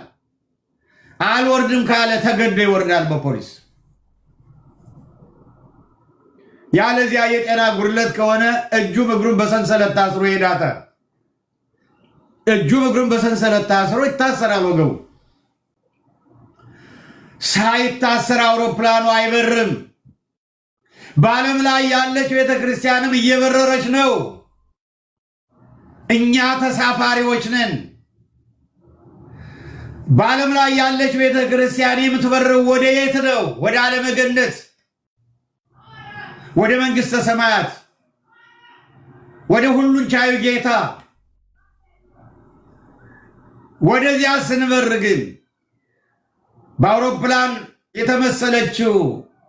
አልወርድም ካለ ተገዶ ይወርዳል በፖሊስ። ያለዚያ የጤና ጉድለት ከሆነ እጁም እግሩን በሰንሰለት ታስሮ ይሄዳታል። እጁም እግሩን በሰንሰለት ታስሮ ይታሰራል ወገቡ። ሳይታሰር አውሮፕላኑ አይበርም። በዓለም ላይ ያለች ቤተክርስቲያንም እየበረረች ነው። እኛ ተሳፋሪዎች ነን። በዓለም ላይ ያለች ቤተክርስቲያን የምትበረው ወደ የት ነው? ወደ ዓለመ ገነት፣ ወደ መንግሥተ ሰማያት፣ ወደ ሁሉን ቻዩ ጌታ። ወደዚያ ስንበር ግን በአውሮፕላን የተመሰለችው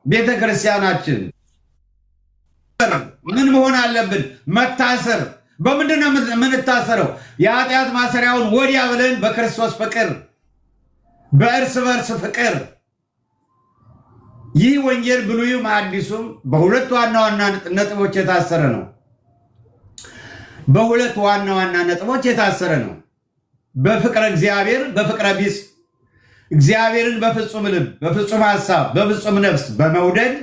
ቤተክርስቲያናችን ምን መሆን አለብን? መታሰር። በምንድን ነው የምንታሰረው? የኃጢአት ማሰሪያውን ወዲያ ብለን በክርስቶስ ፍቅር፣ በእርስ በርስ ፍቅር። ይህ ወንጌል ብሉይም አዲሱም በሁለት ዋና ዋና ነጥቦች የታሰረ ነው። በሁለት ዋና ዋና ነጥቦች የታሰረ ነው። በፍቅረ እግዚአብሔር፣ በፍቅረ ቢጽ። እግዚአብሔርን በፍጹም ልብ፣ በፍጹም ሐሳብ፣ በፍጹም ነፍስ በመውደድ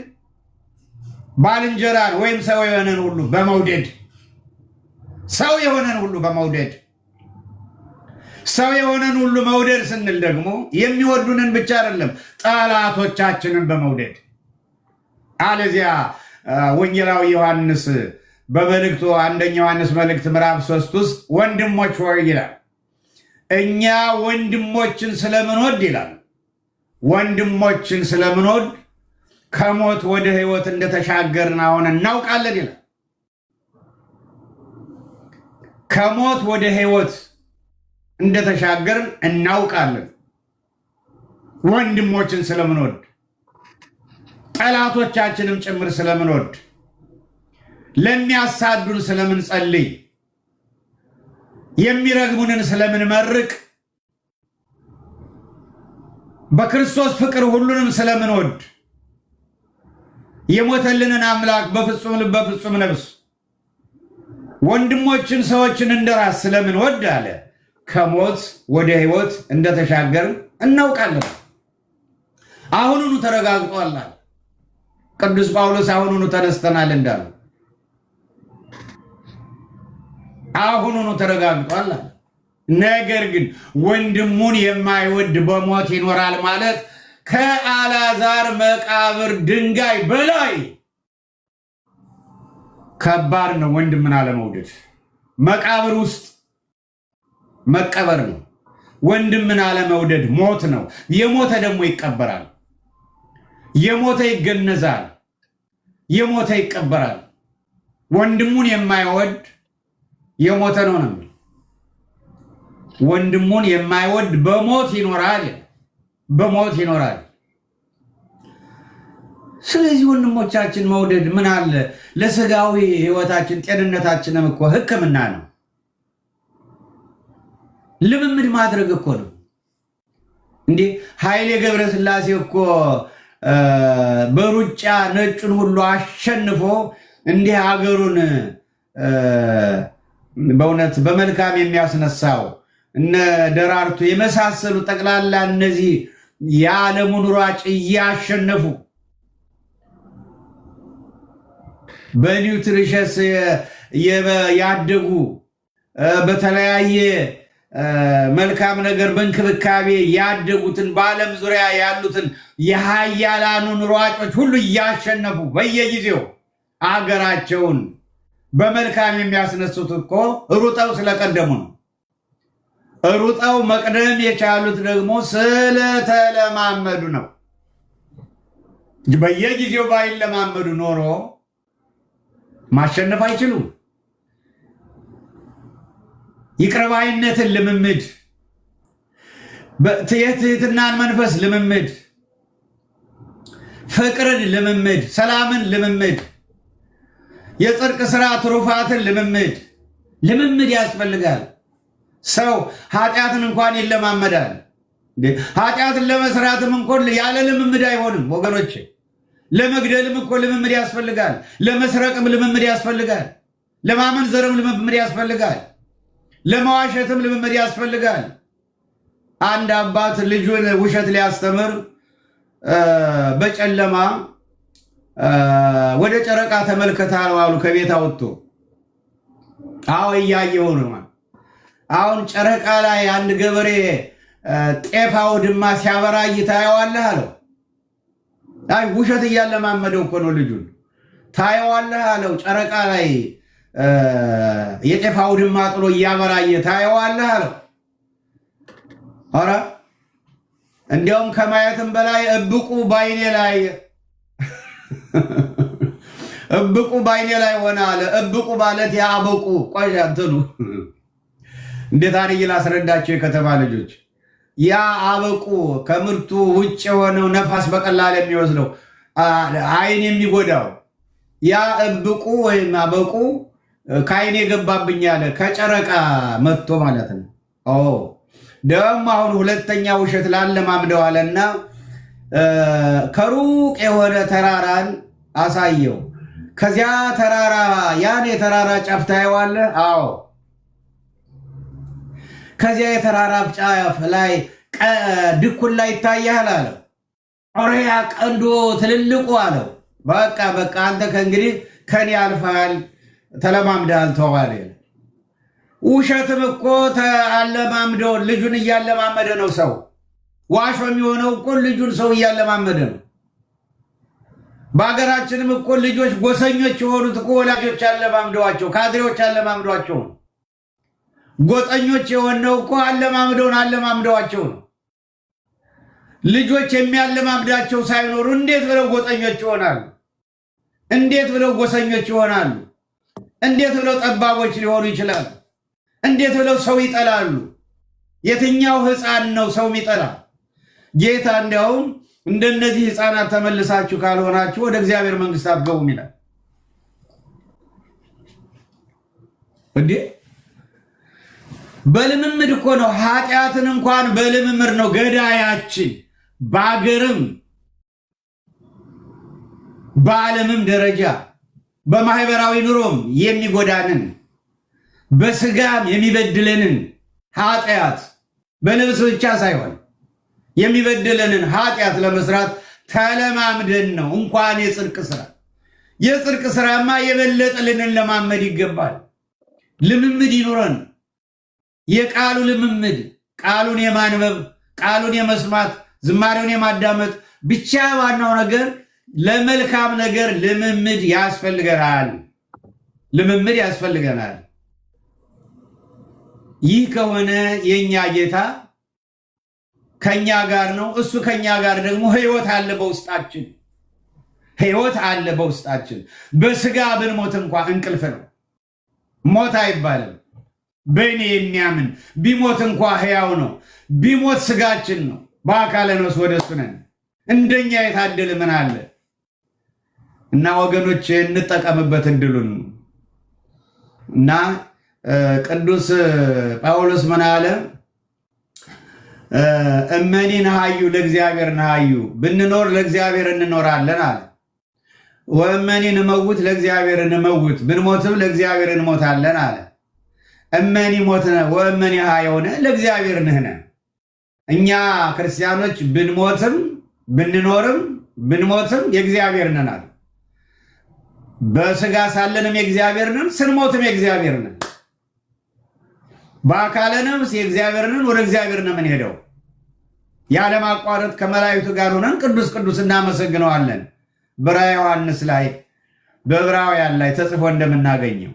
ባልንጀራን ወይም ሰው የሆነን ሁሉ በመውደድ ሰው የሆነን ሁሉ በመውደድ ሰው የሆነን ሁሉ መውደድ ስንል ደግሞ የሚወዱንን ብቻ አይደለም፣ ጠላቶቻችንን በመውደድ አለዚያ ወንጌላዊ ዮሐንስ በመልእክቱ አንደኛ ዮሐንስ መልእክት ምዕራፍ 3 ውስጥ ወንድሞች ሆይ ይላል። እኛ ወንድሞችን ስለምንወድ ይላል፣ ወንድሞችን ስለምንወድ ከሞት ወደ ሕይወት እንደተሻገርን አሁን እናውቃለን ይላል። ከሞት ወደ ሕይወት እንደተሻገርን እናውቃለን። ወንድሞችን ስለምንወድ፣ ጠላቶቻችንም ጭምር ስለምንወድ፣ ለሚያሳዱን ስለምንጸልይ፣ የሚረግሙንን ስለምንመርቅ፣ በክርስቶስ ፍቅር ሁሉንም ስለምንወድ፣ የሞተልንን አምላክ በፍጹም ልብ በፍጹም ነፍስ ወንድሞችን ሰዎችን እንደራስ ስለምንወድ አለ ከሞት ወደ ሕይወት እንደተሻገርን እናውቃለን። አሁኑኑ ተረጋግጧል። ቅዱስ ጳውሎስ አሁኑኑ ተነስተናል እንዳሉ አሁኑኑ ተረጋግጧል። ነገር ግን ወንድሙን የማይወድ በሞት ይኖራል ማለት ከአልዓዛር መቃብር ድንጋይ በላይ ከባድ ነው። ወንድምን አለመውደድ መቃብር ውስጥ መቀበር ነው። ወንድምን አለመውደድ ሞት ነው። የሞተ ደግሞ ይቀበራል። የሞተ ይገነዛል። የሞተ ይቀበራል። ወንድሙን የማይወድ የሞተ ነው ነው። ወንድሙን የማይወድ በሞት ይኖራል፣ በሞት ይኖራል። ስለዚህ ወንድሞቻችን መውደድ ምን አለ? ለስጋዊ ሕይወታችን ጤንነታችንም እኮ ሕክምና ነው። ልምምድ ማድረግ እኮ ነው እንዴ። ኃይሌ ገብረስላሴ እኮ በሩጫ ነጩን ሁሉ አሸንፎ እንዲህ ሀገሩን በእውነት በመልካም የሚያስነሳው እነ ደራርቱ የመሳሰሉ ጠቅላላ እነዚህ የዓለሙን ሯጭ እያሸነፉ በኒውትሪሽስ ያደጉ በተለያየ መልካም ነገር በእንክብካቤ ያደጉትን በዓለም ዙሪያ ያሉትን የኃያላኑን ሯጮች ሁሉ እያሸነፉ በየጊዜው አገራቸውን በመልካም የሚያስነሱት እኮ ሩጠው ስለቀደሙ ነው። ሩጠው መቅደም የቻሉት ደግሞ ስለተለማመዱ ነው። በየጊዜው ባይለማመዱ ኖሮ ማሸነፍ አይችሉም። ይቅርባይነትን ልምምድ፣ የትህትናን መንፈስ ልምምድ፣ ፍቅርን ልምምድ፣ ሰላምን ልምምድ፣ የጽድቅ ስራ ትሩፋትን ልምምድ ያስፈልጋል። ሰው ኃጢአትን እንኳን ይለማመዳል። ኃጢአትን ለመስራትም እንኳን ያለ ልምምድ አይሆንም ወገኖች። ለመግደልም እኮ ልምምድ ያስፈልጋል። ለመስረቅም ልምምድ ያስፈልጋል። ለማመንዘርም ልምምድ ያስፈልጋል። ለመዋሸትም ልምምድ ያስፈልጋል። አንድ አባት ልጁን ውሸት ሊያስተምር በጨለማ ወደ ጨረቃ ተመልከታ አሉ ከቤት አወጥቶ። አዎ እያየሁ ነው። አሁን ጨረቃ ላይ አንድ ገበሬ ጤፍ አውድማ ሲያበራይ ታየዋለህ አለው። አይ ውሸት እያለማመደው እኮ ነው ልጁን። ታየዋለህ አለው። ጨረቃ ላይ የጤፍ አውድማ ጥሎ እያበራየ ታየዋለህ አለው። ኧረ እንዲያውም ከማየትም በላይ እብቁ ባይኔ ላይ ሆነ አለ። እብቁ ማለት ያበቁ ቆይ እንትኑ እንዴት አድርጌ ላስረዳቸው የከተማ ልጆች። ያ አበቁ ከምርቱ ውጭ የሆነው ነፋስ በቀላል የሚወስደው አይን የሚጎዳው ያ እብቁ ወይም አበቁ ከአይን የገባብኝ ያለ ከጨረቃ መጥቶ ማለት ነው። ደግሞ አሁን ሁለተኛ ውሸት ላለማምደው አለና ከሩቅ የሆነ ተራራን አሳየው። ከዚያ ተራራ ያን የተራራ ጫፍ ታየዋለህ? አዎ። ከዚያ የተራራ ጫፍ ላይ ድኩላ ይታያል አለው። ኦሪያ ቀንዶ ትልልቁ አለው። በቃ አንተ ከእንግዲህ ከኔ አልፈሃል፣ ተለማምደሃል፣ ተዋል። ውሸትም እኮ አለማምደው ልጁን እያለማመደ ነው ሰው። ዋሾ የሚሆነው እኮ ልጁን ሰው እያለማመደ ነው። በሀገራችንም እኮ ልጆች ጎሰኞች የሆኑት እኮ ወላጆች አለማምደዋቸው፣ ካድሬዎች አለማምደዋቸው ነው። ጎጠኞች የሆነው እኮ አለማምደዋቸው ነው። ልጆች የሚያለማምዳቸው ሳይኖሩ እንዴት ብለው ጎጠኞች ይሆናሉ? እንዴት ብለው ጎሰኞች ይሆናሉ? እንዴት ብለው ጠባቦች ሊሆኑ ይችላሉ? እንዴት ብለው ሰው ይጠላሉ? የትኛው ሕፃን ነው ሰው የሚጠላ? ጌታ እንዲያውም እንደነዚህ ሕፃናት ተመልሳችሁ ካልሆናችሁ ወደ እግዚአብሔር መንግሥት አትገቡም ይላል። እንዴ በልምምድ እኮ ነው። ኃጢአትን እንኳን በልምምድ ነው ገዳያችን። በአገርም በዓለምም ደረጃ በማህበራዊ ኑሮም የሚጎዳንን በስጋም የሚበድለንን ኃጢአት በነፍስ ብቻ ሳይሆን የሚበድለንን ኃጢአት ለመስራት ተለማምደን ነው። እንኳን የጽድቅ ስራማ የበለጠ ልንለማመድ ይገባል። ልምምድ ይኑረን። የቃሉ ልምምድ፣ ቃሉን የማንበብ፣ ቃሉን የመስማት፣ ዝማሬውን የማዳመጥ ብቻ። ዋናው ነገር ለመልካም ነገር ልምምድ ያስፈልገናል። ይህ ከሆነ የኛ ጌታ ከኛ ጋር ነው። እሱ ከኛ ጋር ደግሞ ሕይወት አለ በውስጣችን። በስጋ ብንሞት እንኳ እንቅልፍ ነው፣ ሞት አይባልም። በእኔ የሚያምን ቢሞት እንኳ ሕያው ነው። ቢሞት ስጋችን ነው፣ በአካለ ነፍስ ወደ እሱ ነን። እንደኛ የታደለ ምን አለ? እና ወገኖች እንጠቀምበት እድሉን። እና ቅዱስ ጳውሎስ ምን አለ? እመኒ ነሃዩ ለእግዚአብሔር ነሃዩ፣ ብንኖር ለእግዚአብሔር እንኖራለን አለ። ወእመኒ ንመውት ለእግዚአብሔር እንመውት፣ ብንሞትም ለእግዚአብሔር እንሞታለን አለ። እመኒ ሞትነ ወእመኒ ሐየውነ ለእግዚአብሔር ንሕነ። እኛ ክርስቲያኖች ብንሞትም ብንኖርም ብንሞትም የእግዚአብሔር ነን አለ። በስጋ ሳለንም የእግዚአብሔር ነን፣ ስንሞትም የእግዚአብሔር ነን። በአካለ ነፍስ የእግዚአብሔርን ወደ እግዚአብሔር ነው የምንሄደው። ያለማቋረጥ ከመላእክቱ ጋር ሆነን ቅዱስ ቅዱስ እናመሰግነዋለን። በራዕየ ዮሐንስ ላይ በዕብራውያን ላይ ተጽፎ እንደምናገኘው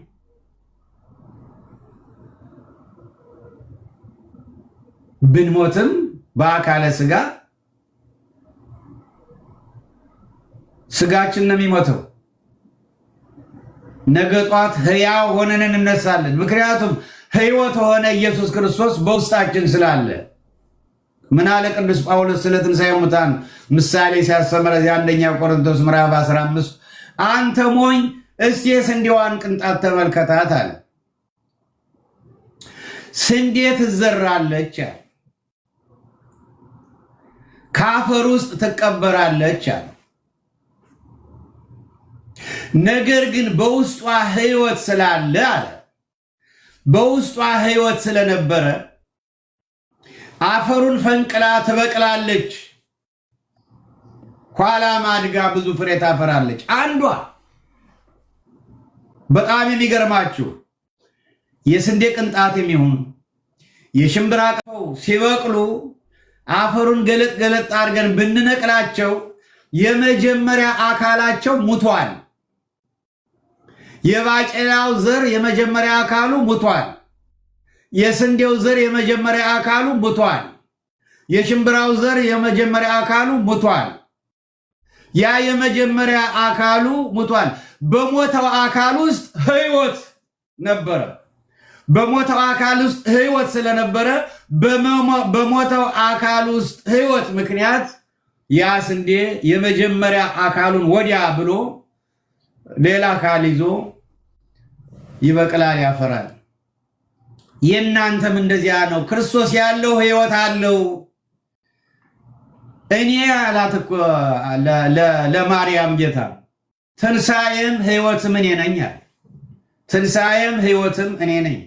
ብንሞትም በአካለ ስጋ ስጋችን ነው የሚሞተው። ነገ ጧት ሕያው ሆነን እንነሳለን። ምክንያቱም ሕይወት ሆነ ኢየሱስ ክርስቶስ በውስጣችን ስላለ። ምን አለ ቅዱስ ጳውሎስ ስለ ትንሣኤ ሙታን ምሳሌ ሲያስተምር አንደኛ ቆሮንቶስ ምዕራፍ 15 አንተ ሞኝ እስቲ የስንዴዋን ቅንጣት ተመልከታት አለ። ስንዴ ትዘራለች፣ ከአፈር ውስጥ ትቀበራለች አለ። ነገር ግን በውስጧ ሕይወት ስላለ አለ በውስጧ ሕይወት ስለነበረ አፈሩን ፈንቅላ ትበቅላለች። ኋላ ማድጋ ብዙ ፍሬ ታፈራለች። አንዷ በጣም የሚገርማችሁ የስንዴ ቅንጣት የሚሆን የሽምብራ ቀው ሲበቅሉ አፈሩን ገለጥ ገለጥ አድርገን ብንነቅላቸው የመጀመሪያ አካላቸው ሙቷል። የባቄላው ዘር የመጀመሪያ አካሉ ሙቷል። የስንዴው ዘር የመጀመሪያ አካሉ ሙቷል። የሽምብራው ዘር የመጀመሪያ አካሉ ሙቷል። ያ የመጀመሪያ አካሉ ሙቷል። በሞተው አካል ውስጥ ሕይወት ነበረ። በሞተው አካል ውስጥ ሕይወት ስለነበረ በሞተው አካል ውስጥ ሕይወት ምክንያት ያ ስንዴ የመጀመሪያ አካሉን ወዲያ ብሎ ሌላ አካል ይዞ ይበቅላል፣ ያፈራል። የእናንተም እንደዚያ ነው። ክርስቶስ ያለው ሕይወት አለው። እኔ አላት እኮ ለማርያም ጌታ ትንሣኤም ሕይወትም እኔ ነኝ አለ። ትንሣኤም ሕይወትም እኔ ነኝ።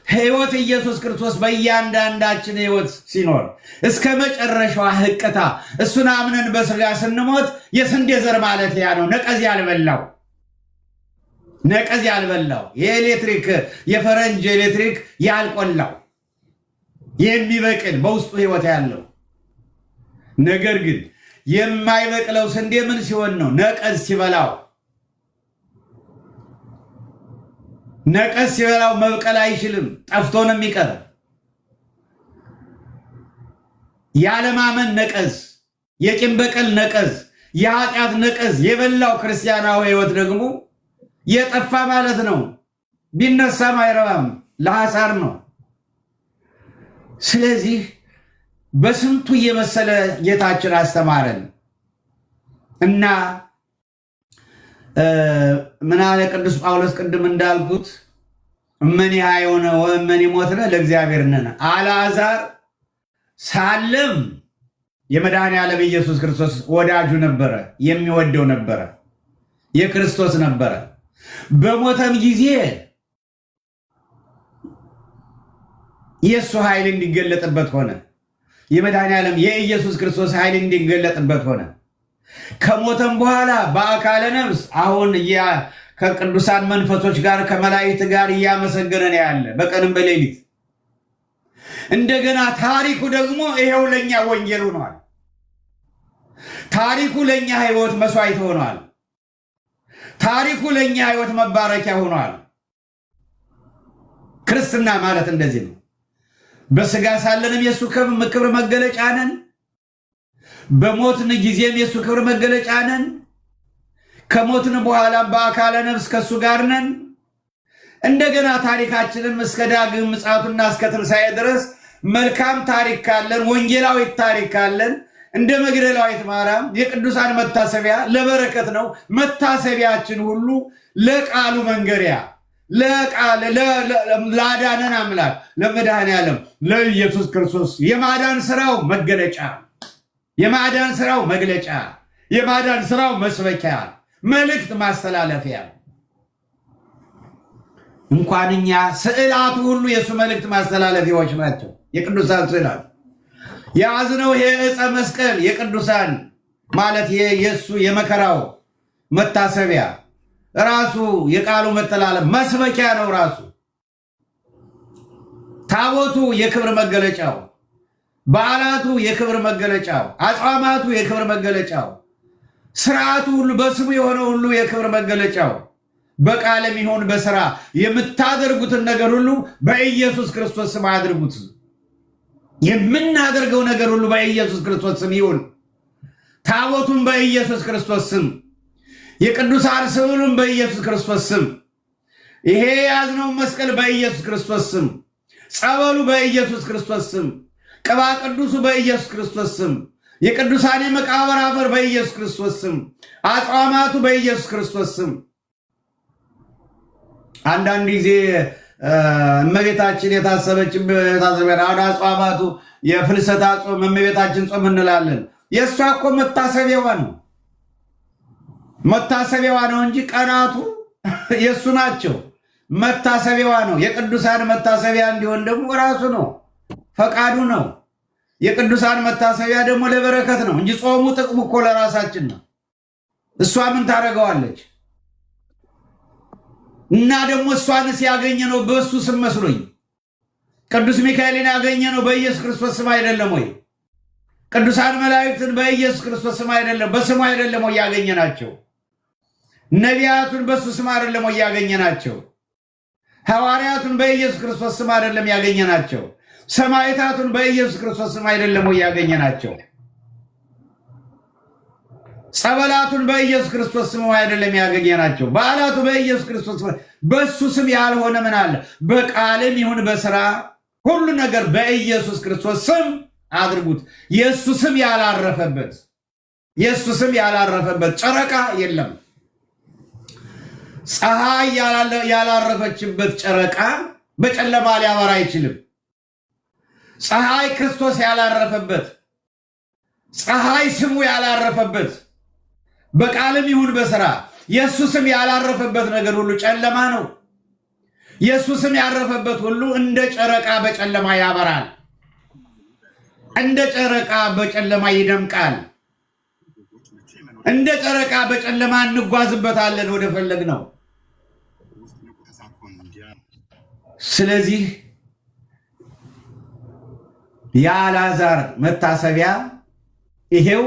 ሕይወት ኢየሱስ ክርስቶስ በእያንዳንዳችን ሕይወት ሲኖር እስከ መጨረሻዋ ህቅታ እሱን አምነን በስጋ ስንሞት የስንዴ ዘር ማለት ያ ነው። ነቀዝ ያልበላው የኤሌክትሪክ የፈረንጅ ኤሌክትሪክ ያልቆላው የሚበቅል በውስጡ ሕይወት ያለው። ነገር ግን የማይበቅለው ስንዴ ምን ሲሆን ነው? ነቀዝ ሲበላው። ነቀዝ ሲበላው መብቀል አይችልም፣ ጠፍቶ ነው የሚቀር። ያለማመን ነቀዝ፣ የቂም በቀል ነቀዝ፣ የኃጢአት ነቀዝ የበላው ክርስቲያናዊ ሕይወት ደግሞ የጠፋ ማለት ነው። ቢነሳም አይረባም፣ ለሐሳር ነው። ስለዚህ በስንቱ እየመሰለ ጌታችን አስተማረን እና ምን አለ ቅዱስ ጳውሎስ ቅድም እንዳልኩት እመኒ ሀየሆነ ወእመኒ ሞትነ ለእግዚአብሔር ነን። አልዓዛር ሳለም የመድኃኔዓለም ኢየሱስ ክርስቶስ ወዳጁ ነበረ፣ የሚወደው ነበረ፣ የክርስቶስ ነበረ። በሞተም ጊዜ የእሱ ኃይል እንዲገለጥበት ሆነ። የመድኃኔዓለም የኢየሱስ ክርስቶስ ኃይል እንዲገለጥበት ሆነ። ከሞተም በኋላ በአካለ ነፍስ አሁን ከቅዱሳን መንፈሶች ጋር ከመላእክት ጋር እያመሰገነን ያለ በቀንም በሌሊት። እንደገና ታሪኩ ደግሞ ይሄው ለኛ ወንጌል ሆኗል። ታሪኩ ለኛ ሕይወት መስዋዕት ሆኗል። ታሪኩ ለኛ ሕይወት መባረኪያ ሆኗል። ክርስትና ማለት እንደዚህ ነው። በስጋ ሳለንም የሱ ክብር መገለጫ ነን። በሞትን ጊዜም የሱ ክብር መገለጫ ነን። ከሞትን በኋላም በአካለ ነፍስ ከሱ ጋር ነን። እንደገና ታሪካችንም እስከ ዳግም ምጽአቱና እስከ ትንሣኤ ድረስ መልካም ታሪክ ካለን፣ ወንጌላዊት ታሪክ ካለን እንደ መግደላዊት ማርያም የቅዱሳን መታሰቢያ ለበረከት ነው። መታሰቢያችን ሁሉ ለቃሉ መንገሪያ ላዳነን አምላክ ለመድኃኔዓለም ለኢየሱስ ክርስቶስ የማዳን ስራው መገለጫ፣ የማዳን ስራው መግለጫ፣ የማዳን ስራው መስበኪያ፣ መልእክት ማስተላለፊያ። እንኳን እኛ ስዕላቱ ሁሉ የእሱ መልእክት ማስተላለፊያዎች ናቸው። የቅዱሳን ስዕላት የያዝነው ይሄ ዕፀ መስቀል የቅዱሳን ማለት የእሱ የመከራው መታሰቢያ ራሱ የቃሉ መተላለፍ መስበኪያ ነው። ራሱ ታቦቱ የክብር መገለጫው፣ በዓላቱ የክብር መገለጫው፣ አጽዋማቱ የክብር መገለጫው፣ ስርዓቱ ሁሉ በስሙ የሆነ ሁሉ የክብር መገለጫው፣ በቃልም ይሁን በስራ የምታደርጉትን ነገር ሁሉ በኢየሱስ ክርስቶስ ስም አድርጉት። የምናደርገው ነገር ሁሉ በኢየሱስ ክርስቶስ ስም ይሁን። ታቦቱን በኢየሱስ ክርስቶስ ስም፣ የቅዱሳን ስዕሉን በኢየሱስ ክርስቶስ ስም፣ ይሄ የያዝነው መስቀል በኢየሱስ ክርስቶስ ስም፣ ጸበሉ በኢየሱስ ክርስቶስ ስም፣ ቅባ ቅዱሱ በኢየሱስ ክርስቶስ ስም፣ የቅዱሳን የመቃብር አፈር በኢየሱስ ክርስቶስ ስም፣ አጽዋማቱ በኢየሱስ ክርስቶስ ስም። አንዳንድ ጊዜ እመቤታችን የታሰበችበት አሁን አጽዋማቱ የፍልሰታ ጾም እመቤታችን ጾም እንላለን። የእሷ እኮ መታሰቢያዋ ነው፣ መታሰቢያዋ ነው እንጂ ቀናቱ የእሱ ናቸው። መታሰቢያዋ ነው። የቅዱሳን መታሰቢያ እንዲሆን ደግሞ ራሱ ነው፣ ፈቃዱ ነው። የቅዱሳን መታሰቢያ ደግሞ ለበረከት ነው እንጂ ጾሙ ጥቅሙ እኮ ለራሳችን ነው። እሷ ምን ታደርገዋለች? እና ደግሞ እሷንስ ያገኘ ነው በእሱ ስም መስሎኝ። ቅዱስ ሚካኤልን ያገኘ ነው በኢየሱስ ክርስቶስ ስም አይደለም ወይ? ቅዱሳን መላእክትን በኢየሱስ ክርስቶስ ስም አይደለም በስሙ አይደለም ወይ ያገኘ ናቸው? ነቢያቱን በእሱ ስም አይደለም ወይ ያገኘ ናቸው? ሐዋርያቱን በኢየሱስ ክርስቶስ ስም አይደለም ያገኘ ናቸው? ሰማዕታቱን በኢየሱስ ክርስቶስ ስም አይደለም ወይ ያገኘ ናቸው? ጸበላቱን በኢየሱስ ክርስቶስ ስም አይደለም ያገኘ ናቸው? በዓላቱ በኢየሱስ ክርስቶስ ስም። በእሱ ስም ያልሆነ ምን አለ? በቃልም ይሁን በስራ ሁሉ ነገር በኢየሱስ ክርስቶስ ስም አድርጉት። የእሱ ስም ያላረፈበት፣ የእሱ ስም ያላረፈበት ጨረቃ የለም። ፀሐይ ያላረፈችበት ጨረቃ በጨለማ ሊያበራ አይችልም። ፀሐይ ክርስቶስ ያላረፈበት፣ ፀሐይ ስሙ ያላረፈበት፣ በቃልም ይሁን በስራ የእሱ ስም ያላረፈበት ነገር ሁሉ ጨለማ ነው። የእሱ ስም ያረፈበት ሁሉ እንደ ጨረቃ በጨለማ ያበራል፣ እንደ ጨረቃ በጨለማ ይደምቃል። እንደ ጨረቃ በጨለማ እንጓዝበታለን ወደ ፈለግነው። ስለዚህ የአልዓዛር መታሰቢያ ይሄው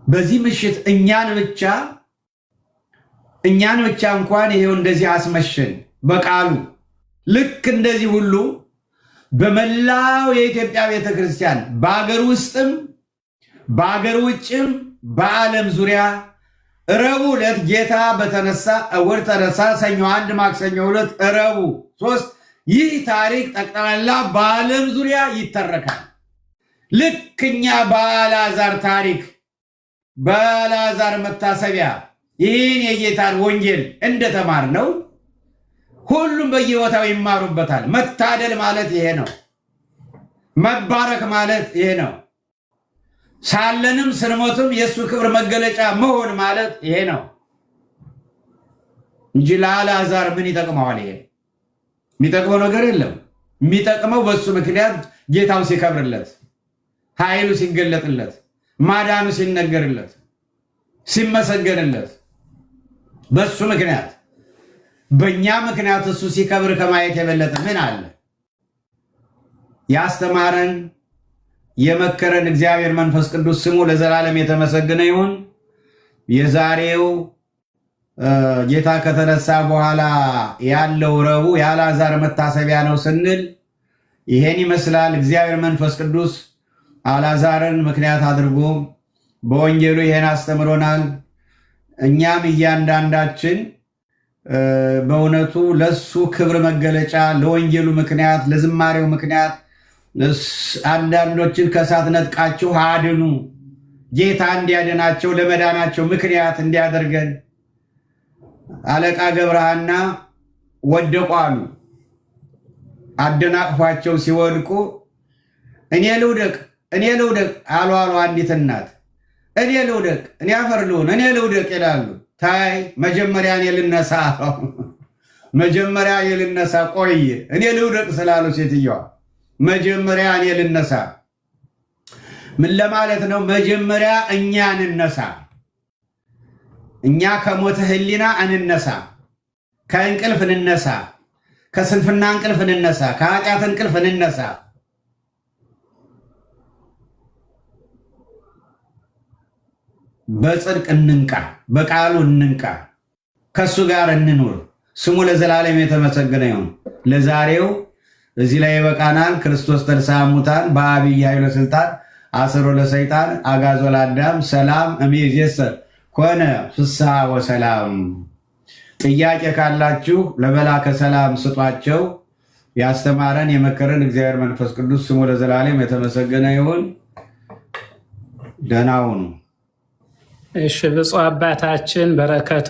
በዚህ ምሽት እኛን ብቻ እንኳን ይሄው እንደዚህ አስመሸን በቃሉ። ልክ እንደዚህ ሁሉ በመላው የኢትዮጵያ ቤተክርስቲያን በአገር ውስጥም በአገር ውጭም በዓለም ዙሪያ ረቡዕ ዕለት ጌታ በተነሳ እሑድ ተነሳ፣ ሰኞ አንድ፣ ማክሰኞ ሁለት፣ ረቡዕ ሶስት ይህ ታሪክ ጠቅላላ በዓለም ዙሪያ ይተረካል። ልክ እኛ በአልዓዛር ታሪክ በአልዓዛር መታሰቢያ ይህን የጌታን ወንጌል እንደተማርነው ሁሉም በየቦታው ይማሩበታል። መታደል ማለት ይሄ ነው። መባረክ ማለት ይሄ ነው። ሳለንም ስንሞትም የእሱ ክብር መገለጫ መሆን ማለት ይሄ ነው እንጂ ለአልዓዛር ምን ይጠቅመዋል? ይሄ የሚጠቅመው ነገር የለም። የሚጠቅመው በእሱ ምክንያት ጌታው ሲከብርለት፣ ኃይሉ ሲገለጥለት፣ ማዳኑ ሲነገርለት፣ ሲመሰገንለት በእሱ ምክንያት። በእኛ ምክንያት እሱ ሲከብር ከማየት የበለጠ ምን አለ? ያስተማረን የመከረን እግዚአብሔር መንፈስ ቅዱስ ስሙ ለዘላለም የተመሰገነ ይሁን። የዛሬው ጌታ ከተነሳ በኋላ ያለው ረቡዕ የአልዓዛር መታሰቢያ ነው ስንል ይሄን ይመስላል። እግዚአብሔር መንፈስ ቅዱስ አልዓዛርን ምክንያት አድርጎ በወንጌሉ ይሄን አስተምሮናል። እኛም እያንዳንዳችን በእውነቱ ለሱ ክብር መገለጫ፣ ለወንጌሉ ምክንያት፣ ለዝማሬው ምክንያት አንዳንዶችን ከእሳት ነጥቃችሁ አድኑ፣ ጌታ እንዲያድናቸው ለመዳናቸው ምክንያት እንዲያደርገን። አለቃ ገብረሃና ወደቁ አሉ። አደናቅፏቸው ሲወድቁ እኔ ልውደቅ አሉ አንዲት እናት። እኔ ልውደቅ፣ እኔ አፈር ልሁን፣ እኔ ልውደቅ ይላሉ። ታይ መጀመሪያ እኔ ልነሳ፣ መጀመሪያ እኔ ልነሳ፣ ቆይ እኔ ልውደቅ ስላሉ ሴትዮዋ መጀመሪያ እኔ ልነሳ። ምን ለማለት ነው? መጀመሪያ እኛ እንነሳ። እኛ ከሞተ ህሊና እንነሳ፣ ከእንቅልፍ እንነሳ፣ ከስንፍና እንቅልፍ እንነሳ፣ ከኃጢአት እንቅልፍ እንነሳ። በጽድቅ እንንቃ፣ በቃሉ እንንቃ፣ ከሱ ጋር እንኑር። ስሙ ለዘላለም የተመሰገነ ይሁን። ለዛሬው እዚህ ላይ ይበቃናል። ክርስቶስ ተንሥአ እሙታን በዐቢይ ኃይሎ ሥልጣን አሰሮ ለሰይጣን አግዓዞ ለአዳም ሰላም እምይእዜሰ ኮነ ፍስሐ ወሰላም። ጥያቄ ካላችሁ ለመላከ ሰላም ስጧቸው። ያስተማረን የመከረን እግዚአብሔር መንፈስ ቅዱስ ስሙ ለዘላለም የተመሰገነ ይሁን። ደህና ሁኑ። እሺ፣ ብፁዕ አባታችን በረከቶ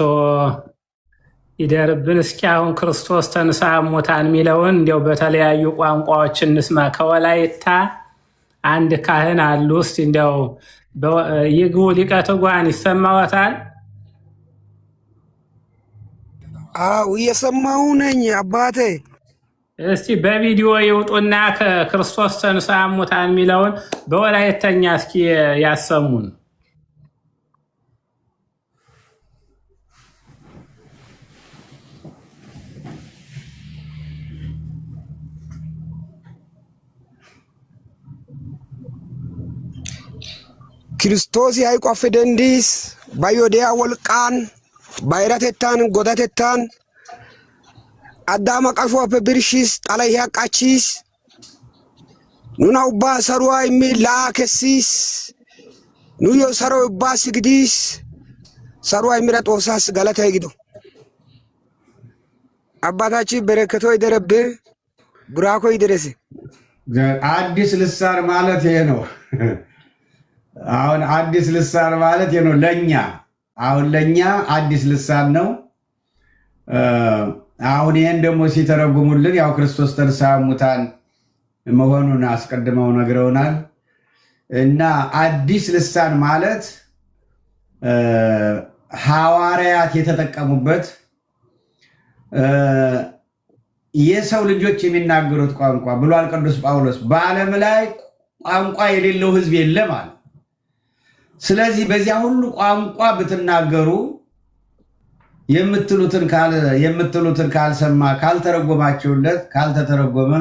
ይደርብን። እስኪ አሁን ክርስቶስ ተንሥአ እሙታን የሚለውን እንዲያው በተለያዩ ቋንቋዎች እንስማ። ከወላይታ አንድ ካህን አሉ። እስቲ እንዲያው ይግቡ። ሊቀ ትጉሃን ይሰማዎታል? አው እየሰማሁ ነኝ አባቴ። እስቲ በቪዲዮ ይውጡና ከክርስቶስ ተንሥአ እሙታን የሚለውን በወላይተኛ እስኪ ያሰሙን። ክርስቶስ ያይቆፍ ደንዲስ ባዮዲያ ወልቃን ባይራቴታን ጎዳቴታን አዳማ ቀሾፈ ብርሽስ ጣላይ ያቃቺስ ኑና ኡባ ሰሩዋ የሚላከሲስ ኑዮ ሰሮ ኡባ ስግዲስ ሰሩዋ የሚራጦሳስ ገለታ ይግዱ። አባታችን በረከቶ ይደረብ፣ ብራኮ ይድረስ። አዲስ ልሳን ማለት ይሄ ነው። አሁን አዲስ ልሳን ማለት ነው ለኛ። አሁን ለኛ አዲስ ልሳን ነው። አሁን ይሄን ደግሞ ሲተረጉሙልን ያው ክርስቶስ ተንሥአ እሙታን መሆኑን አስቀድመው ነግረውናል። እና አዲስ ልሳን ማለት ሐዋርያት የተጠቀሙበት የሰው ልጆች የሚናገሩት ቋንቋ ብሏል ቅዱስ ጳውሎስ። በዓለም ላይ ቋንቋ የሌለው ሕዝብ የለም አለ። ስለዚህ በዚያ ሁሉ ቋንቋ ብትናገሩ የምትሉትን ካልሰማ ካልተረጎማችሁለት ካልተተረጎመ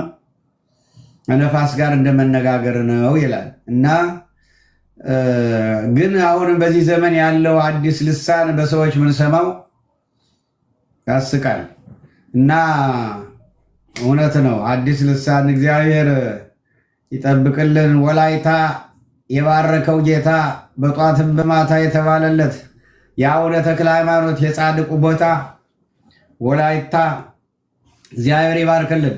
ነፋስ ጋር እንደመነጋገር ነው ይላል እና ግን አሁንም በዚህ ዘመን ያለው አዲስ ልሳን በሰዎች ምንሰማው ያስቃል እና እውነት ነው። አዲስ ልሳን እግዚአብሔር ይጠብቅልን። ወላይታ የባረከው ጌታ በጧትም በማታ የተባለለት የአቡነ ተክለ ሃይማኖት የጻድቁ ቦታ ወላይታ እግዚአብሔር ይባርክልን።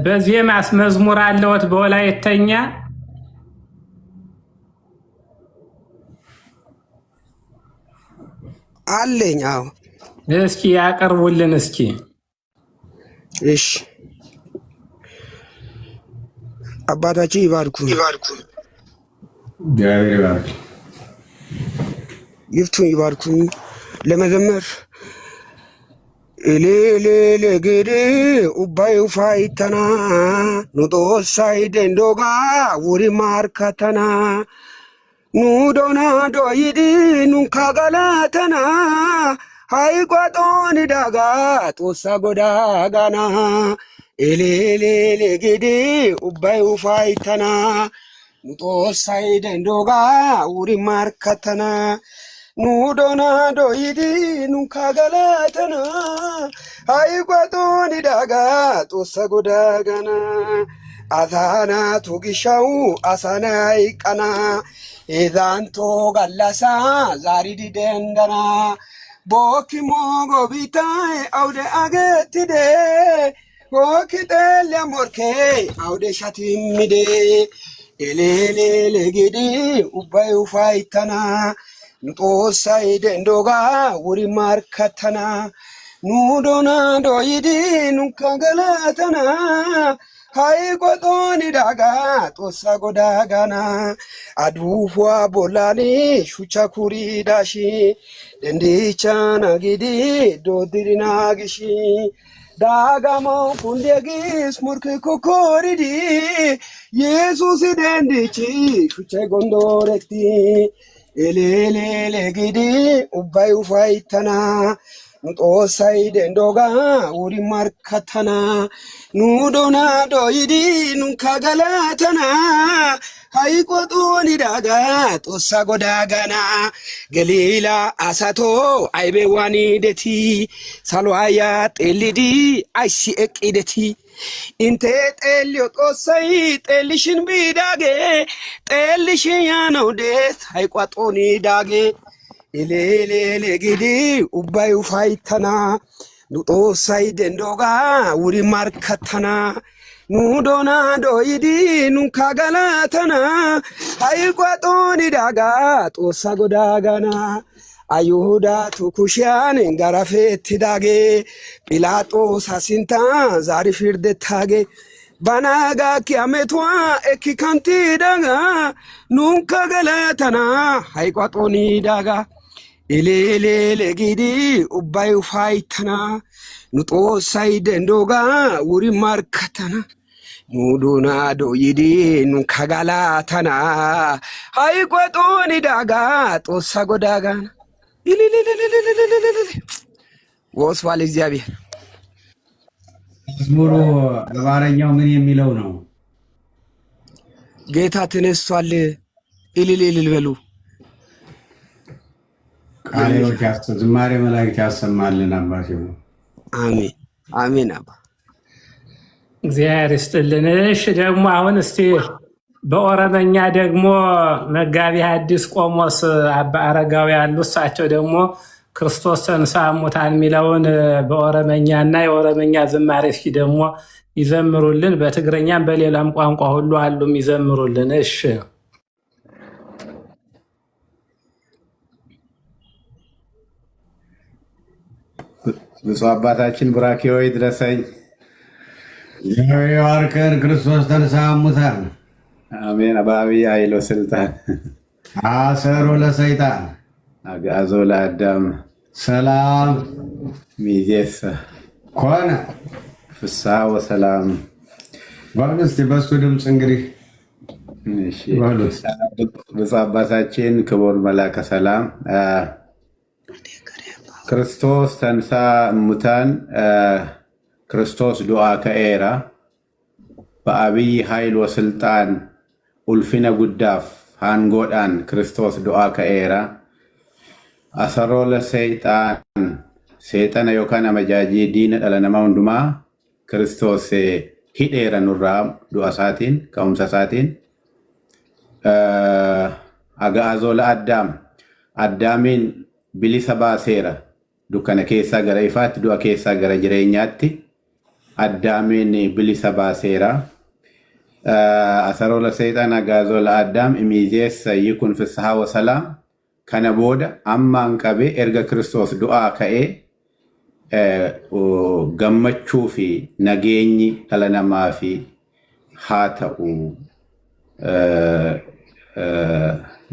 በዜማስ መዝሙር አለዎት በወላይተኛ? አለኝ። አዎ እስኪ ያቀርቡልን እስኪ። እሺ አባታችን ይባርኩ። እግዚአብሔር ይባርክ። ይፍቱን ይባርኩ። ለመዘመር ኤሌሌሌ ግድ ኡባይ ፋይተና ኑጦሳይ ደንዶጋ ውሪ ማርከተና ኑዶና ዶይዲ ኑካጋላተና ሃይቋጦን ዳጋ ጦሳ ጎዳጋና ኤሌሌሌ ግድ ኡባይ ፋይተና ኑጦሳይ ደንዶጋ ውሪ ማርከተና ኑዶና ዶይዲ ኑካጋላተና ሃይቋጦን ዳጋ ጦሳ ጎዳጋና አሳና ቱጊሻው አሳና ይቀና ኤዛንቶ ጋላሳ ዛሪዲ ደንደና ቦኪሞ ጎቢታይ አውደ አገትዴ ቦኪ ጤለ ሞርኬ አውደ ሻቲሚዴ ኤሌሌሌ ጊዲ ኡባይ ፋይተና ኑጦሳይ ደንዶጋ ውሪ ማርከተና ኑዶና ዶይዲ ኑካገላተና ሃይቆጦኒ ዳጋ ጦሳ ጎዳጋና አዱፏ ቦላኒ ሹቻ ኩሪ ዳሺ ደንዲቻና ጊዲ ዶድሪና ግሺ ዳጋሞ ኩንዴጊስ ሙርክ ኮኮሪዲ ኢየሱስ ደንዲቺ ሹቼ ጎንዶረቲ Elelele gidi ubbay ufaytana nu xoossay dendoga wuri markkatana nu doona doyidi nunka galatana hayqo xoonidaga xoossa godaagana galiila asato aybe waanideti salo aya xeellidi ayssi eqqideti inte xeelliyo xoossay xeellishin biidage xeellishin yaanaw dees hayqa xoonidaage elelele gidi ubbay ufaytana nu xoossay dendoga wuri markkatana nu doona doyidi nunka galatana hayqa xoonidaga xoossa godaagana ayuudatu kushiyan garafettidage phiilaaxoosa sinttan zaari pirdettaage bana gaakkiya metuwa ekki kanttidaga nunka galatana hayqa xoonidaga elelele gidi ubbay ufaytana nu xoossay dendoga wuri markkatana nu doona doyidi nunka galatana hayqa xoonidaga xoossa godaagana ወስዋል እግዚአብሔር መዝሙሩ በአማርኛው ምን የሚለው ነው? ጌታ ተነስቷል እልል በሉ። ቃሌዎች ዝማሬ መላእክት ያሰማልን አባቴ። አሜን አሜን። አባ እግዚአብሔር ይስጥልን። እሺ ደግሞ አሁን እስቲ በኦሮመኛ ደግሞ መጋቢ ሐዲስ ቆሞስ አባ አረጋዊ ያሉ እሳቸው ደግሞ ክርስቶስ ተንሥአ እሙታን የሚለውን በኦሮመኛና የኦሮመኛ ዝማሬ እስኪ ደግሞ ይዘምሩልን። በትግረኛም በሌላም ቋንቋ ሁሉ አሉ ይዘምሩልን። እሺ ብፁዕ አባታችን ቡራኬው ይድረሰኝ። ይባርከን። ክርስቶስ ተንሥአ እሙታን አሜን። አብይ ኃይሎ ስልጣን አሰሮ ለሰይጣን አግዓዞ ለአዳም ሰላም ሚዜሰ ኮነ ፍስሐ ወሰላም። በእውነት በሱ ድምፅ እንግዲህ ብፁዕ አባታችን ክቡር መላከ ሰላም ክርስቶስ ተንሥአ እሙታን ክርስቶስ ዱዓ ከኤራ በአብይ ኃይል ወስልጣን ኡልፊነ ጉዳፍ ሃንጎዳን ክርስቶስ ዱዓ ከኤራ አሰሮ ለሰይጣን ሴጠነ ዮካን አመጃጂ ዲነ ደለነማ ሁንዱማ ክርስቶስ ሂዴረ ኑራ ዱዓ ሳቲን ከኡምሰ ሳቲን አግዓዞ ለአዳም አዳሚን ቢሊሰ ባሴራ ዱከነ ኬሳ ገረ ኢፋት ዱዓ ኬሳ ገረ ጅሬኛቲ አዳሚን ቢሊሰ ባሴራ አሰሮ ለሰይጣን አግዓዞ ለአዳም ኢሚዜስ ይኩን ፍስሐ ወሰላም ከነቦደ አማን ቀቤ ኤርገ ክርስቶስ ዱዓ ከኤ ገመቹ ፊ ነገኝ ተለነማ ፊ ሃተኡ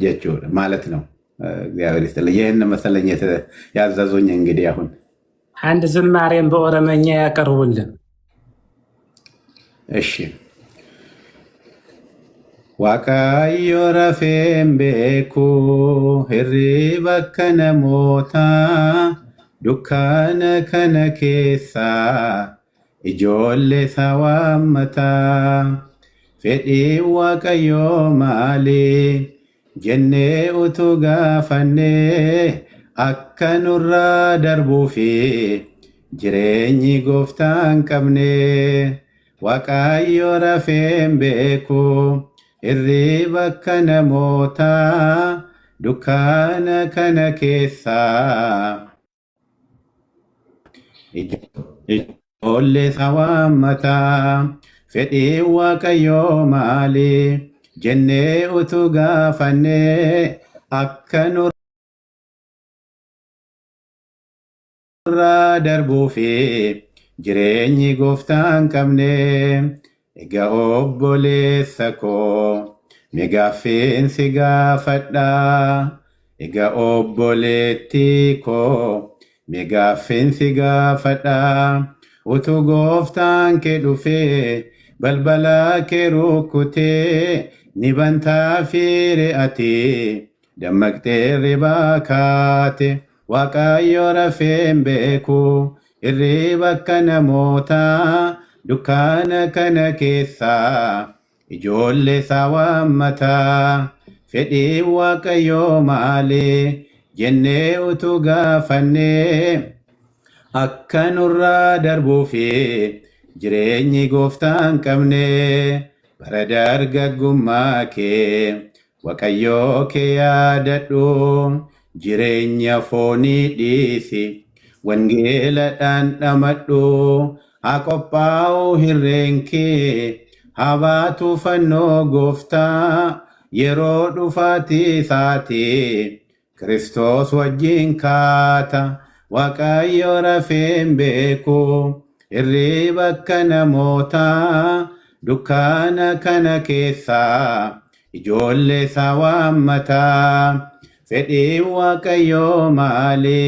ጀቹ ማለት ነው። እግዚአብሔር ይስጥልኝ። ይህን መሰለኝ ያዘዙኝ። እንግዲህ አሁን አንድ ዝማሬን በኦሮመኛ ያቀርቡልን። እሺ waaqayyo rafeen beeku hirriba kana moota dukkaana kana keessa ijoollee sawaammata fedhii waaqayyo maali jennee utuu gaafannee akka nurraa darbuufi jireenyi gooftaan qabne waaqayyo rafeen beeku hirriba kana moota dukkaana kana keessa ijoollee sawaammata fedhii waaqayyoo maali jennee utuu gaafannee akka nurraa darbuufi jireenyi gooftaan qabne. Egaa obboleessa koo meegaaffeen si gaafadha. Egaa obboleettii koo meegaaffeen si gaafadha. Utuu gooftaan kee dhufee balbala kee rukkutee ni bantaa fi re'atee dammaqxee hirribaa kaate waaqayyo rafeen beeku hirriba akka namootaa dukkaana kana keessaa ijoollee isaa waammataa fedhii waaqayyoo maali jennee utuu gaafannee akka nurraa darbuu fi jireenyi gooftaan qabne bara dargaggummaa kee waaqayyoo kee yaadadhu jireenya foonii dhiisi wangeeladhaan dhamadhu haa qophaa'u hirreen kee haa baatu fannoo gooftaa yeroo dhufaatii isaatii Kiristoos wajjin kaata waaqayyo rafeen beeku hirriba akka namootaa dukkaana kana keessaa ijoollee isaa waammataa fedhii waaqayyoo maali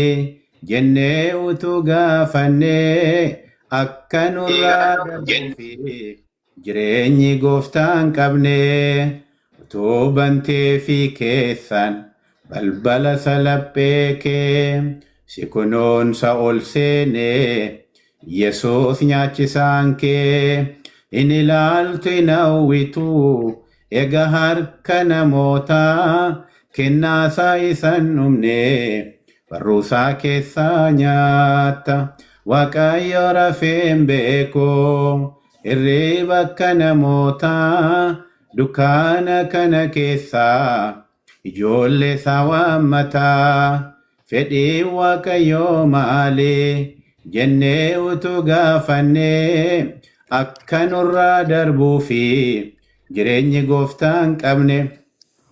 jennee utuu gaafannee akka nurraa darbuu fi jireenyi gooftaan qabne utuu bantee fi keessan balbala salaphee kee si kunuunsa ol seenee Yesuus nyaachisaan kee in ilaaltu hin hawwitu ega harka namootaa kennaasaa isan dhumne barruusaa keessaa nyaatta waaqayyo rafeen beeku hirriba akka namootaa dukkaana kana keessaa ijoollee isaa waammataa fedhii waaqayyoo maali jennee utuu gaafannee akka nurraa darbuu fi jireenyi gooftaan qabne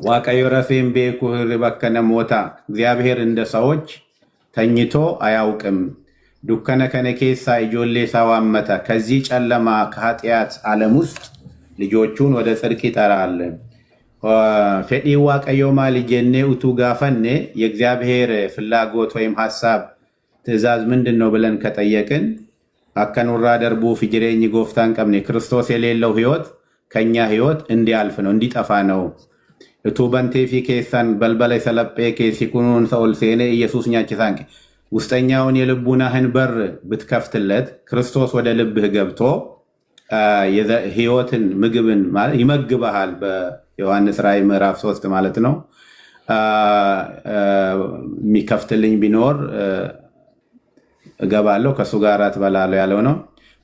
waaqayyo rafeen beeku hirriba akka namootaa እግዚአብሔር እንደ ሰዎች ተኝቶ አያውቅም ዱካና ከነ ኬሳ ijoollee isaa ዋመታ ከዚህ ጨለማ ከኃጢአት ዓለም ውስጥ ልጆቹን ወደ ጽድቅ ይጠራል ፈዲ ዋቀዮ ማሊ ጀኔ ኡቱ ጋፈኔ የእግዚአብሔር ፍላጎት ወይም ሐሳብ ትእዛዝ ምንድነው ብለን ከጠየቅን አከኑራ ደርቡ ፍጅሬኝ ጎፍታን ቀምኔ ክርስቶስ የሌለው ህይወት ከኛ ህይወት እንዲያልፍ ነው እንዲጠፋ ነው እቱ በንቴ ፊ ኬሳን በልበላይ ሰለጴ ኬሲኩኑን ሰውል ሴኔ ኢየሱስ ኛችታንክ ውስጠኛውን የልቡናህን በር ብትከፍትለት ክርስቶስ ወደ ልብህ ገብቶ ህይወትን ምግብን ማለት ይመግበሃል በዮሐንስ ራእይ ምዕራፍ 3 ማለት ነው የሚከፍትልኝ ቢኖር እገባለሁ ከሱ ጋር አትበላለሁ ያለው ነው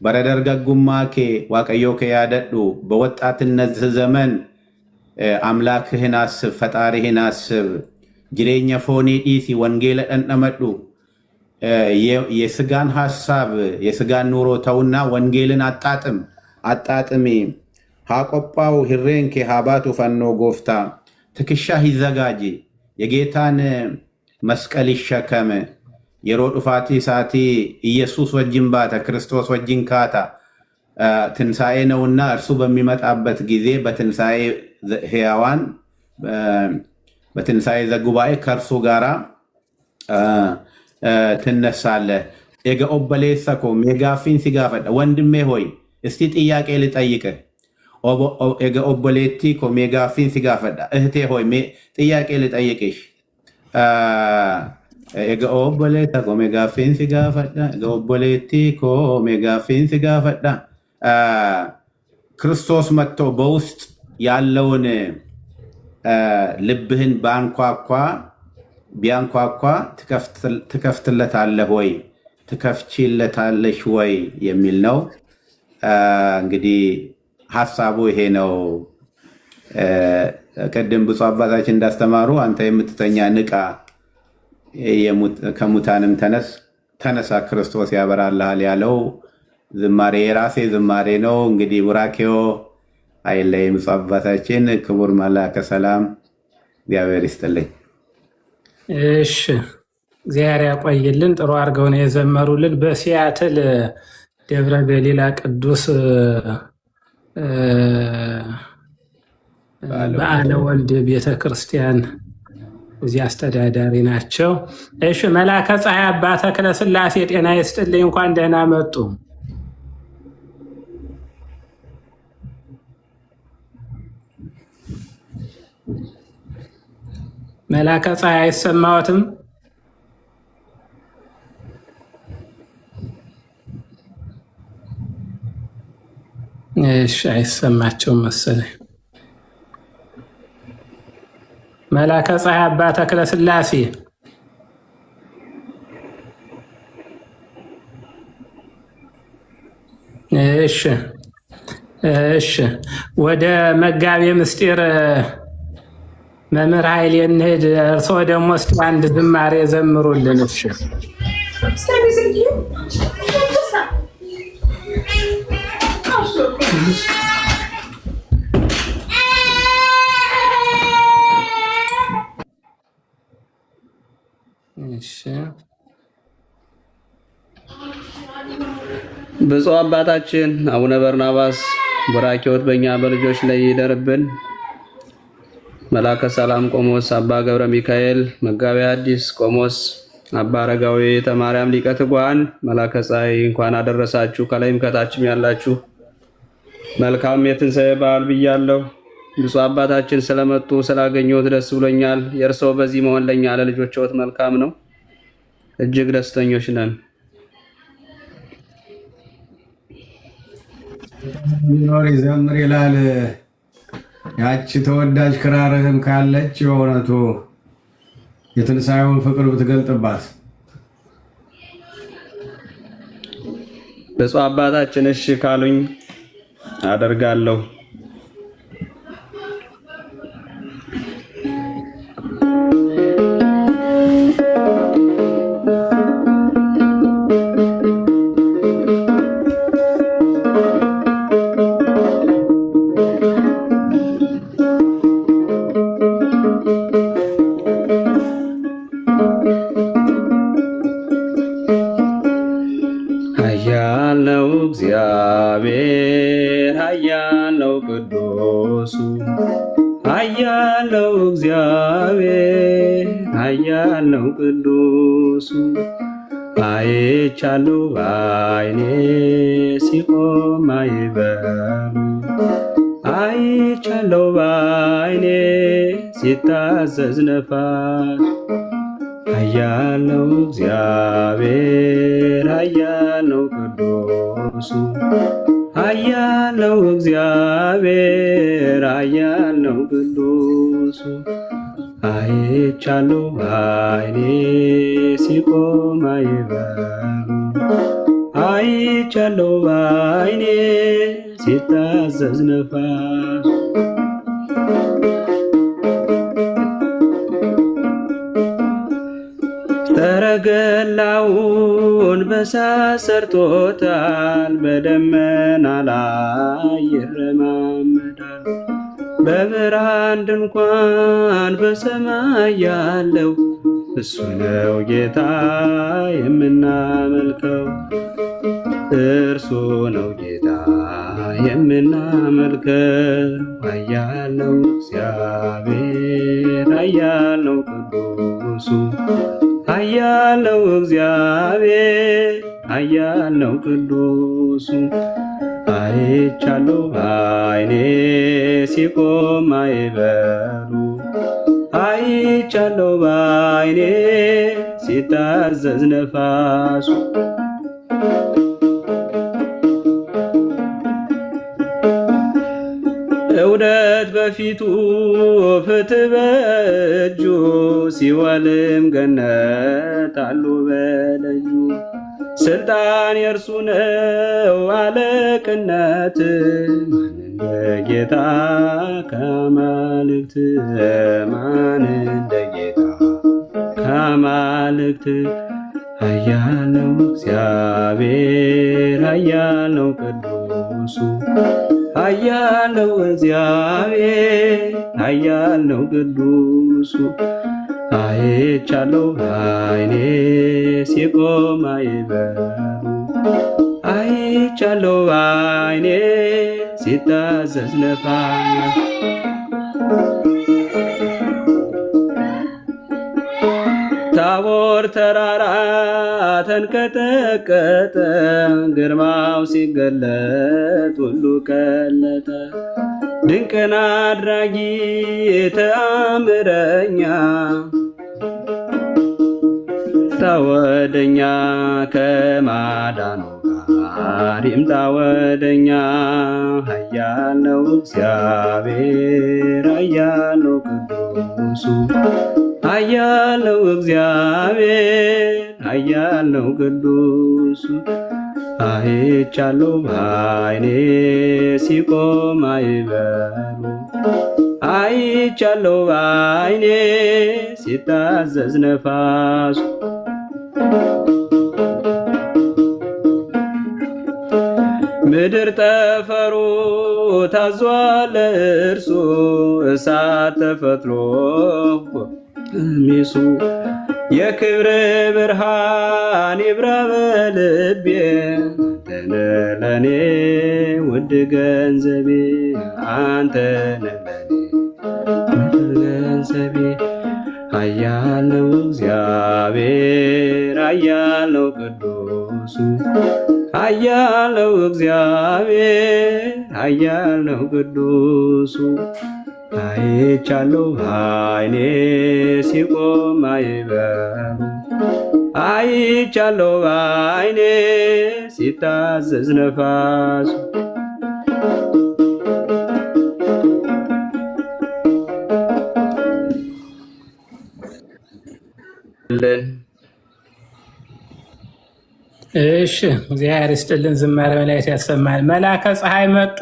በረደርጋጉማኬ ዋቀዮ ከያደዱ በወጣትነት ዘመን አምላክህን አስብ ፈጣሪህን አስብ ጅሬኛ ፎኒ ዲሲ ወንጌል እንደመዱ የስጋን ሐሳብ የስጋን ኑሮ ተውና ወንጌልን አጣጥሚ ሃቆጳው ሂሬንኬ ሃባቱ ፈኖ ጎፍታ ትክሻ ይዘጋጂ የጌታን መስቀል ይሸከም የሮድ ፋቲ ሳቲ ኢየሱስ ወጅን ባታ ክርስቶስ ወጅን ካታ ትንሳኤ ነውና እርሱ በሚመጣበት ጊዜ በትንሳኤ ሕያዋን በትንሳኤ ዘጉባኤ ከርሱ ጋራ ትነሳለ ኤገ ኦበሌሰኮ ሜጋፊን ሲጋፈዳ ወንድሜ ሆይ እስቲ ጥያቄ ልጠይቅ ኤገ ኦበሌቲ ኮ ሜጋፊን ሲጋፈዳ እህቴ ሆይ ጥያቄ ልጠይቅሽ ኤገ ኦበሌታ ኮ ሜጋፊን ሲጋፈዳ ኤገ ኦበሌቲ ኮ ሜጋፊን ሲጋፈዳ ክርስቶስ መጥቶ በውስጥ ያለውን ልብህን ቢያንኳኳ ትከፍትለታለህ ወይ ትከፍቺለታለሽ ወይ የሚል ነው እንግዲህ ሐሳቡ ይሄ ነው ቀደም ብፁዕ አባታችን እንዳስተማሩ አንተ የምትተኛ ንቃ ከሙታንም ተነሳ ክርስቶስ ያበራልሃል ያለው ዝማሬ የራሴ ዝማሬ ነው እንግዲህ ቡራኬው አይለይም ብፁዕ አባታችን ክቡር መላከ ሰላም እግዚአብሔር ይስጥልኝ እሺ እግዚአብሔር ያቆይልን ጥሩ አድርገው ነው የዘመሩልን በሲያትል ደብረ ገሊላ ቅዱስ በዓለ ወልድ ቤተክርስቲያን እዚህ አስተዳዳሪ ናቸው እሺ መላከ ፀሐይ አባ ተክለ ሥላሴ ጤና ይስጥልኝ እንኳን ደህና መጡ መላከ ፀሐይ አይሰማዎትም? እሺ አይሰማቸውም መሰለኝ። መላከ ፀሐይ አባ ተክለ ሥላሴ እሺ ወደ መጋቤ ምስጢር መምህር ኃይሌ እንሂድ። እርስዎ ደግሞ እስኪ አንድ ዝማሬ ዘምሩልን። እሺ ብፁዕ አባታችን አቡነ በርናባስ ቡራኬዎት በእኛ በልጆች ላይ ይደርብን። መላከ ሰላም ቆሞስ አባ ገብረ ሚካኤል፣ መጋቤ ሐዲስ ቆሞስ አባ አረጋዊ ተማርያም ሊቀ ትጉሃን፣ መላከ ፀሐይ እንኳን አደረሳችሁ። ከላይም ከታችም ያላችሁ መልካም የትንሣኤ በዓል ብያለሁ። ብፁዕ አባታችን ስለመጡ ስላገኘሁት ደስ ብሎኛል። የእርስዎ በዚህ መሆን ለኛ ለልጆችዎት መልካም ነው። እጅግ ደስተኞች ነን። ኖር ይዘምር ይላል። ያቺ ተወዳጅ ክራርህም ካለች በእውነቱ የትንሣኤውን ፍቅር ብትገልጥባት። ብፁዕ አባታችን እሺ ካሉኝ አደርጋለሁ። ኃያል ነው እግዚአብሔር፣ ኃያል ነው ቅዱሱ፣ ኃያል ነው እግዚአብሔር፣ ኃያል ነው ቅዱሱ። አይቻለሁ በዓይኔ ሲቆም ማዕበሉ፣ አይቻለሁ በዓይኔ ሲታዘዝ ነፋስ። ኃያል ነው እግዚአብሔር፣ ኃያል ነው ቅዱሱ፣ ኃያል ነው እግዚአብሔር፣ ኃያል ነው ቅዱሱ። አይቻለሁ በዓይኔ ሲቆም ማዕበሉ፣ አይቻለሁ በዓይኔ ሲታዘዝ ነፋስ። ሰረገላውን በእሳት ሰርቶታል፣ በደመና ላይ ይረማመዳል። በብርሃን ድንኳን በሰማይ ያለው እሱ ነው ጌታ የምናመልከው፣ እርሱ ነው ጌታ የምናመልከው። ኃያል ነው እግዚአብሔር፣ ኃያል ነው ቅዱሱ፣ ኃያል ነው እግዚአብሔር፣ ኃያል ነው ቅዱሱ። አይቻለሁ በዓይኔ ሲቆም ማዕበሉ፣ አይቻለሁ በዓይኔ ሲታዘዝ ነፋሱ። እውነት በፊቱ ፍትሕ በእጁ፣ ሲኦልም ገነት አሉ በደጁ። ስልጣን የእርሱ ነው አለቅነት፣ ማን እንደ ጌታ ከአማልክት፣ ማን እንደ ጌታ ከአማልክት። ኃያል ነው እግዚአብሔር፣ ኃያል ነው ቅዱሱ፣ ኃያል ነው እግዚአብሔር፣ ኃያል ነው ቅዱሱ። አይቻለሁ በዓይኔ ሲቆም ማዕበሉ፣ አይቻለሁ በዓይኔ ሲታዘዝ ነፋስ። ታቦር ተራራ ተንቀጠቀጠ፣ ግርማው ሲገለጥ ሁሉ ቀለጠ። ድንቅን አድራጊ ተአምረኛ ታወደኛ ከማዳኑ ጋር ይምጣ ወደኛ። ኃያል ነው እግዚአብሔር ኃያል ነው ቅዱሱ ኃያል ነው እግዚአብሔር ኃያል ነው ቅዱሱ። አይቻለሁ በዓይኔ ሲቆም ማዕበሉ አይቻለሁ በዓይኔ ሲታዘዝ ነፋሱ። ምድር ጠፈሩ ታዟል እርሱ እሳት ተፈትሎ ሚሱ የክብር ብርሃን ይብራ በልቤ አንተነ ለኔ ውድ ገንዘቤ አንተነ ለኔ ውድ ገንዘቤ። ኃያል ነው እግዚአብሔር ኃያል ነው ቅዱሱ ኃያል ነው እግዚአብሔር ኃያል ነው ቅዱሱ። አይቻለሁ በዓይኔ ሲቆም ማዕበሉ አይቻለሁ በዓይኔ ሲታዘዝ ነፋሱ። እሺ እግዚአብሔር ይስጥልን። ዝማሬ መላእክት ያሰማል። መላከ ፀሐይ መጡ።